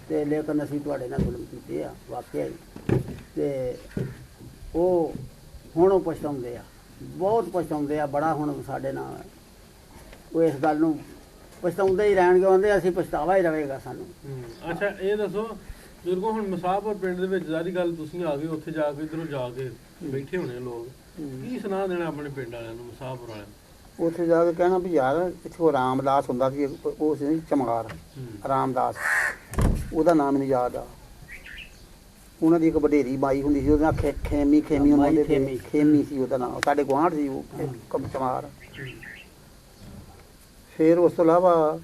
ਤੇ ਲੇਕਿਨ ਅਸੀਂ ਤੁਹਾਡੇ ਨਾਲ ਜ਼ੁਲਮ ਕੀਤੇ ਆ ਵਾਕਿਆ ਹੀ। ਤੇ ਉਹ ਹੁਣ ਉਹ ਪਛਤਾਉਂਦੇ ਆ, ਬਹੁਤ ਪਛਤਾਉਂਦੇ ਆ ਬੜਾ। ਹੁਣ ਸਾਡੇ ਨਾਲ ਉਹ ਇਸ ਗੱਲ ਨੂੰ ਪਛਤਾਉਂਦੇ ਹੀ ਰਹਿਣਗੇ, ਕਹਿੰਦੇ ਅਸੀਂ ਪਛਤਾਵਾ ਹੀ ਰਹੇਗਾ ਸਾਨੂੰ। ਅੱਛਾ ਇਹ ਦੱਸੋ ਬਿਲਕੁਲ ਹੁਣ ਮੁਸਾਫਰ ਪਿੰਡ ਦੇ ਵਿੱਚ ਜ਼ਾਰੀ ਗੱਲ ਤੁਸੀਂ ਆ ਗਏ, ਉੱਥੇ ਜਾ ਕੇ ਇਧਰੋਂ ਜਾ ਕੇ ਬੈਠੇ ਹੋਣੇ ਲੋਕ, ਕੀ ਸੁਣਾ ਦੇਣਾ ਆਪਣੇ ਪਿੰਡ ਵਾਲਿਆਂ ਨੂੰ, ਮੁਸਾਫਰ ਵਾਲਿਆਂ ਨੂੰ? ਉੱਥੇ ਜਾ ਕੇ ਕਹਿਣਾ ਵੀ ਯਾਰ ਇੱਥੇ ਉਹ ਰਾਮਦਾਸ ਹੁੰਦਾ ਸੀ, ਉਹ ਸੀ ਚਮਗਾਰ ਰਾਮਦਾਸ, ਉਹਦਾ ਨਾਮ ਨਹੀਂ ਯਾਦ ਆ। ਉਹਨਾਂ ਦੀ ਇੱਕ ਵਡੇਰੀ ਬਾਈ ਹੁੰਦੀ ਸੀ, ਉਹਦਾ ਨਾਂ ਖੇਮੀ ਉਹਨਾਂ ਦੇ ਖੇਮੀ ਸੀ ਉਹਦਾ ਨਾਮ, ਸਾਡੇ ਗੁਆਂਢ ਸੀ ਉਹ ਚਮਾਰ। ਫਿਰ ਉਸ ਤੋਂ ਇਲਾਵਾ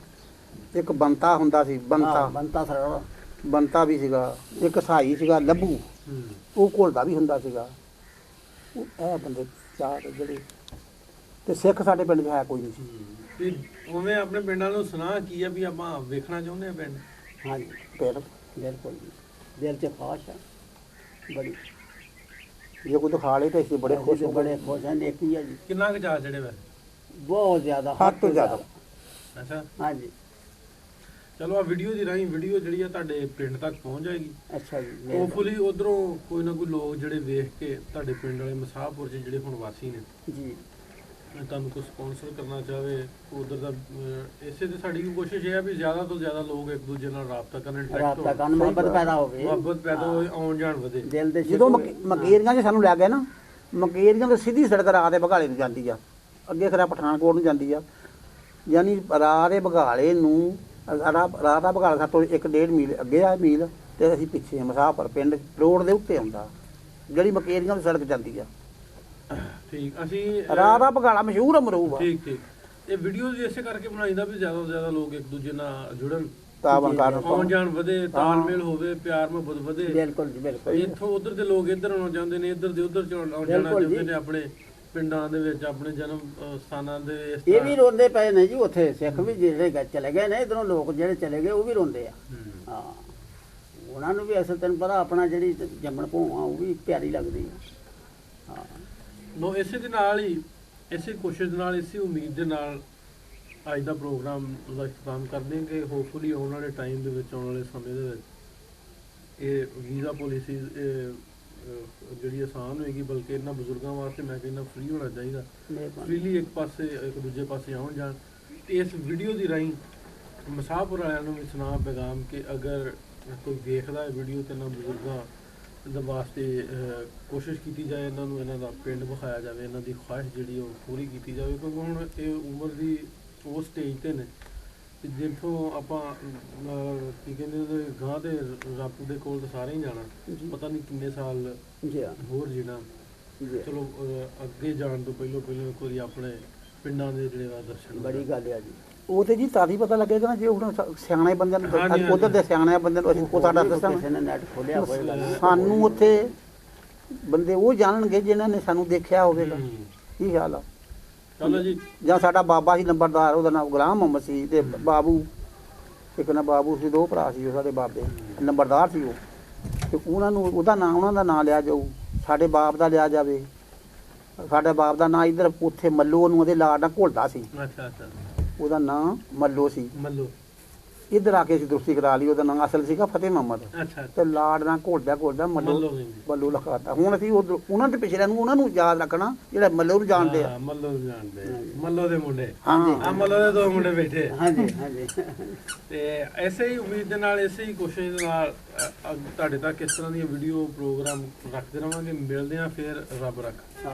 ਇੱਕ ਬੰਤਾ ਹੁੰਦਾ ਸੀ, ਬੰਤਾ ਵੀ ਸੀਗਾ, ਇੱਕ ਸਾਈ ਸੀਗਾ ਲੱਭੂ, ਉਹ ਘੋਲਦਾ ਵੀ ਹੁੰਦਾ ਸੀਗਾ। ਇਹ ਬੰਦੇ ਚਾਰ ਜਿਹੜੇ, ਤੇ ਸਿੱਖ ਸਾਡੇ ਪਿੰਡ 'ਚ ਹੈ ਕੋਈ ਨਹੀਂ ਸੀ। ਉਵੇਂ ਆਪਣੇ ਪਿੰਡਾਂ ਨੂੰ ਸੁਣਾ ਕੀ ਆ ਵੀ ਆਪਾਂ ਵੇਖਣਾ ਚਾਹੁੰਦੇ ਆ ਪਿੰਡ? ਹਾਂਜੀ ਬਿਲਕੁਲ ਜੀ, ਦਿਲ 'ਚ ਖਾਸ਼ ਆ ਬੜੀ। ਜੇ ਕੋਈ ਦਿਖਾ ਲੇ ਤਾਂ ਅਸੀਂ ਬੜੇ ਖੁਸ਼ ਹੋ ਬੜੇ ਖੁਸ਼ ਹਾਂ। ਨੇਕੀ ਆ ਜੀ, ਕਿੰਨਾ ਕੁ ਚਾਹ ਚੜੇ ਵੇ? ਬਹੁਤ ਜ਼ਿਆਦਾ, ਹੱਦ ਤੋਂ ਜ਼ਿਆਦਾ। ਅੱਛਾ ਹਾਂਜੀ ਚਲੋ ਆ ਵੀਡੀਓ ਦੀ ਰਾਹੀਂ ਵੀਡੀਓ ਜਿਹੜੀ ਆ ਤੁਹਾਡੇ ਪਿੰਡ ਤੱਕ ਪਹੁੰਚ ਜਾਏਗੀ। ਅੱਛਾ ਜੀ, ਹੋਪਫੁਲੀ ਉਧਰੋਂ ਕੋਈ ਨਾ ਕੋਈ ਲੋਕ ਜਿਹੜੇ ਵੇਖ ਕੇ ਤੁਹਾਡੇ ਪਿੰਡ ਵਾਲੇ ਮੁਸਾਫਰ ਜਿਹੜੇ ਹੁਣ ਵਾਸੀ ਨੇ ਜੀ ਤੁਹਾਨੂੰ ਕੋਈ ਸਪਾਂਸਰ ਕਰਨਾ ਚਾਹਵੇ ਉਧਰ ਦਾ, ਇਸੇ ਤੇ ਸਾਡੀ ਕੋਸ਼ਿਸ਼ ਇਹ ਹੈ ਵੀ ਜ਼ਿਆਦਾ ਤੋਂ ਜ਼ਿਆਦਾ ਲੋਕ ਇੱਕ ਦੂਜੇ ਨਾਲ ਰਾਬਤਾ ਕਰਨ, ਰਾਬਤਾ ਕਰਨ, ਮੁਹੱਬਤ ਪੈਦਾ ਹੋਵੇ, ਮੁਹੱਬਤ ਪੈਦਾ ਹੋਵੇ, ਆਉਣ ਜਾਣ ਵਧੇ ਦਿਲ ਦੇ। ਜਦੋਂ ਮਕੇਰੀਆਂ 'ਚ ਸਾਨੂੰ ਲੈ ਗਏ ਨਾ, ਮਕੇਰੀਆਂ ਤੋਂ ਸਿੱਧੀ ਸੜਕ ਰਾਹ ਦੇ ਬਘਾਲੇ ਨੂੰ ਜਾਂਦੀ ਆ, ਅੱਗੇ ਖਰਾ ਪਠਾਨਕੋਟ ਨੂੰ ਜਾਂਦੀ ਆ, ਯਾਨੀ ਰਾਹ ਦੇ ਬਘਾਲੇ ਨੂੰ ਰਾਹ ਦਾ ਬਘਾਲਾ ਸਾਤੋਂ 1.5 ਮੀਲ ਅੱਗੇ ਆ ਮੀਲ, ਤੇ ਅਸੀਂ ਪਿੱਛੇ ਮੁਸਾਫਰ ਪਿੰਡ ਰੋਡ ਦੇ ਉੱਤੇ ਆਉਂਦਾ, ਜਿਹੜੀ ਮਕੇਰੀਆਂ ਦੀ ਸੜਕ ਜਾਂਦੀ ਆ। ਠੀਕ, ਅਸੀਂ ਰਾਹ ਦਾ ਬਘਾਲਾ ਮਸ਼ਹੂਰ ਅਮਰੂਬ ਆ। ਠੀਕ ਇਹ ਵੀਡੀਓ ਇਸੇ ਕਰਕੇ ਬਣਾਈਦਾ ਵੀ ਜ਼ਿਆਦਾ ਤੋਂ ਜ਼ਿਆਦਾ ਲੋਕ ਇੱਕ ਦੂਜੇ ਨਾਲ ਜੁੜਨ, ਤਾਵਨ ਕਰਨ, ਆਉਣ ਜਾਣ ਵਧੇ, ਤਾਲਮੇਲ ਹੋਵੇ, ਪਿਆਰ ਮੁਹੱਬਤ ਵਧੇ। ਬਿਲਕੁਲ ਜੀ ਬਿਲਕੁਲ। ਇੱਥੋਂ ਉਧਰ ਦੇ ਲੋਕ ਇੱਧਰ ਆਉਣਾ ਚਾਹੁੰਦੇ ਨੇ, ਇੱਧਰ ਦੇ ਉਧਰ ਆਉਣ ਜਾਣਾ ਚਾਹੁੰਦੇ ਨੇ, ਆਪਣੇ ਪਿੰਡਾਂ ਦੇ ਵਿੱਚ, ਆਪਣੇ ਜਨਮ ਸਥਾਨਾਂ ਦੇ। ਇਹ ਵੀ ਰੋਂਦੇ ਪਏ ਨੇ ਜੀ, ਉੱਥੇ ਸਿੱਖ ਵੀ ਜਿਹੜੇ ਚਲੇ ਗਏ ਨੇ, ਇਧਰੋਂ ਲੋਕ ਜਿਹੜੇ ਚਲੇ ਗਏ ਉਹ ਵੀ ਰੋਂਦੇ ਆ। ਹਾਂ, ਉਹਨਾਂ ਨੂੰ ਵੀ ਅਸਲ ਤੈਨੂੰ ਪਤਾ ਆਪਣਾ ਜਿਹੜੀ ਜੰਮਣ ਭੋਂ ਆ ਉਹ ਵੀ ਪਿਆਰੀ ਲੱਗਦੀ ਆ। ਹਾਂ ਲੋ ਇਸੇ ਦੇ ਨਾਲ ਹੀ, ਇਸੇ ਕੋਸ਼ਿਸ਼ ਦੇ ਨਾਲ, ਇਸੇ ਉਮੀਦ ਦੇ ਨਾਲ ਅੱਜ ਦਾ ਪ੍ਰੋਗਰਾਮ ਦਾ ਇਖਤਤਾਮ ਕਰਦੇ ਹਾਂ ਕਿ ਹੋਪਫੁਲੀ ਆਉਣ ਵਾਲੇ ਟਾਈਮ ਦੇ ਵਿੱਚ, ਆਉਣ ਵਾਲੇ ਸਮੇਂ ਦੇ ਵਿੱਚ ਇਹ ਵੀਜ਼ਾ ਪਾਲਿਸੀ ਜਿਹੜੀ ਆਸਾਨ ਹੋਏਗੀ, ਬਲਕਿ ਇਹਨਾਂ ਬਜ਼ੁਰਗਾਂ ਵਾਸਤੇ ਮੈਂ ਕਹਿੰਦਾ ਫ੍ਰੀ ਹੋਣਾ ਚਾਹੀਦਾ, ਫ੍ਰੀਲੀ ਇੱਕ ਪਾਸੇ ਇੱਕ ਦੂਜੇ ਪਾਸੇ ਆਉਣ ਜਾਣ। ਤੇ ਇਸ ਵੀਡੀਓ ਦੀ ਰਾਹੀਂ ਮੁਸਾਫਰ ਵਾਲਿਆਂ ਨੂੰ ਵੀ ਸੁਣਾ ਪੈਗਾਮ ਕਿ ਅਗਰ ਕੋਈ ਵੇਖਦਾ ਹੈ ਵੀਡੀਓ ਤੇ ਇਹਨਾਂ ਬਜ਼ੁਰਗਾਂ ਦੇ ਵਾਸਤੇ ਕੋਸ਼ਿਸ਼ ਕੀਤੀ ਜਾਏ, ਇਹਨਾਂ ਨੂੰ ਇਹਨਾਂ ਦਾ ਪਿੰਡ ਵਿਖਾਇਆ ਜਾਵੇ, ਇਹਨਾਂ ਦੀ ਖੁਆਇਸ਼ ਜਿਹੜੀ ਉਹ ਪੂਰੀ ਕੀਤੀ ਜਾਵੇ, ਕਿਉਂਕਿ ਹੁਣ ਇਹ ਉਮਰ ਦੀ ਉਹ ਸਟੇਜ ਤੇ ਨੇ ਜਿੱਥੋਂ ਆਪਾਂ ਕੀ ਕਹਿੰਦੇ ਉਹਦੇ ਗਾਂ ਦੇ ਰੱਬ ਦੇ ਕੋਲ ਤਾਂ ਸਾਰੇ ਹੀ ਜਾਣਾ, ਪਤਾ ਨਹੀਂ ਕਿੰਨੇ ਸਾਲ ਹੋਰ ਜੀਣਾ। ਚਲੋ ਅੱਗੇ ਜਾਣ ਤੋਂ ਪਹਿਲੋਂ ਇੱਕ ਵਾਰੀ ਆਪਣੇ ਪਿੰਡਾਂ ਦੇ ਜਿਹੜੇ ਵਾ ਦਰਸ਼ਨ, ਬੜੀ ਗੱਲ ਆ ਜੀ। ਉਹ ਤੇ ਜੀ ਤਾਂ ਹੀ ਪਤਾ ਲੱਗੇਗਾ ਨਾ ਜੇ ਹੁਣ ਸਿਆਣੇ ਬੰਦਿਆਂ ਨੂੰ, ਉਧਰ ਦੇ ਸਿਆਣੇ ਬੰਦਿਆਂ ਨੂੰ ਅਸੀਂ ਉਹ ਸਾਡਾ ਦੱਸਾਂਗੇ। ਕਿਸੇ ਨੇ ਨੈਟ ਖੋਲਿਆ ਹੋਵੇਗਾ, ਸਾਨੂੰ ਉੱਥੇ ਬੰਦੇ ਉਹ ਜਾਣਨਗੇ ਜਿਨ੍ਹਾਂ ਨੇ ਸਾਨੂੰ ਦੇਖਿਆ ਹੋਵੇਗਾ। ਕੀ ਖਿਆਲ ਆ? ਚਲੋ ਜੀ। ਜਾਂ ਸਾਡਾ ਬਾਬਾ ਸੀ ਨੰਬਰਦਾਰ, ਉਹਦਾ ਨਾਮ ਗੁਲਾਮ ਮੁਹੰਮਦ ਸੀ, ਤੇ ਬਾਬੂ ਇੱਕ ਨਾ ਬਾਬੂ ਸੀ, 2 ਭਰਾ ਸੀ ਉਹ ਸਾਡੇ ਬਾਬੇ, ਨੰਬਰਦਾਰ ਸੀ ਉਹ, ਤੇ ਉਹਨਾਂ ਨੂੰ ਉਹਨਾਂ ਦਾ ਨਾਂ ਲਿਆ ਜਾਊ, ਸਾਡੇ ਬਾਪ ਦਾ ਲਿਆ ਜਾਵੇ। ਸਾਡੇ ਬਾਪ ਦਾ ਨਾਂ ਇੱਧਰ ਉੱਥੇ ਮੱਲੋ ਨੂੰ ਉਹਦੇ ਲਾੜ ਨਾਲ ਘੁਲਦਾ ਸੀ, ਅੱਛਾ ਉਹਦਾ ਨਾਂ ਮੱਲੋ ਸੀ। ਮੱਲੋ ਇੱਧਰ ਆ ਕੇ ਅਸੀਂ ਦੁਰਸਤੀ ਕਰਾ ਲਈ, ਉਹਦਾ ਨਾਂ ਅਸਲ ਸੀਗਾ ਫਤਿਹ ਮੁਹੰਮਦ, ਅੱਛਾ ਤੇ ਲਾੜ ਨਾਲ ਘੋਲਦਾ ਮੱਲੋ ਲਿਖਾਤਾ। ਹੁਣ ਅਸੀਂ ਉਹਨਾਂ ਦੇ ਪਿਛਲੇ ਨੂੰ ਉਹਨਾਂ ਨੂੰ ਯਾਦ ਰੱਖਣਾ ਜਿਹੜਾ ਮੱਲੋ ਨੂੰ ਜਾਣਦੇ ਆ। ਮੱਲੋ ਨੂੰ ਜਾਣਦੇ, ਮੱਲੋ ਦੇ ਮੁੰਡੇ, ਹਾਂਜੀ, ਮੱਲੋ ਦੇ 2 ਮੁੰਡੇ ਬੈਠੇ। ਹਾਂਜੀ ਹਾਂਜੀ। ਤੇ ਐਸੇ ਹੀ ਉਮੀਦ ਦੇ ਨਾਲ, ਐਸੇ ਹੀ ਕੋਸ਼ਿਸ਼ ਦੇ ਨਾਲ ਤੁਹਾਡੇ ਤੱਕ ਇਸ ਤਰ੍ਹਾਂ ਦੀਆਂ ਵੀਡੀਓ ਪ੍ਰੋਗਰਾਮ ਰੱਖਦੇ ਰਵਾਂਗੇ। ਮਿਲਦੇ ਆ ਫਿਰ, ਰੱਬ ਰੱਖ।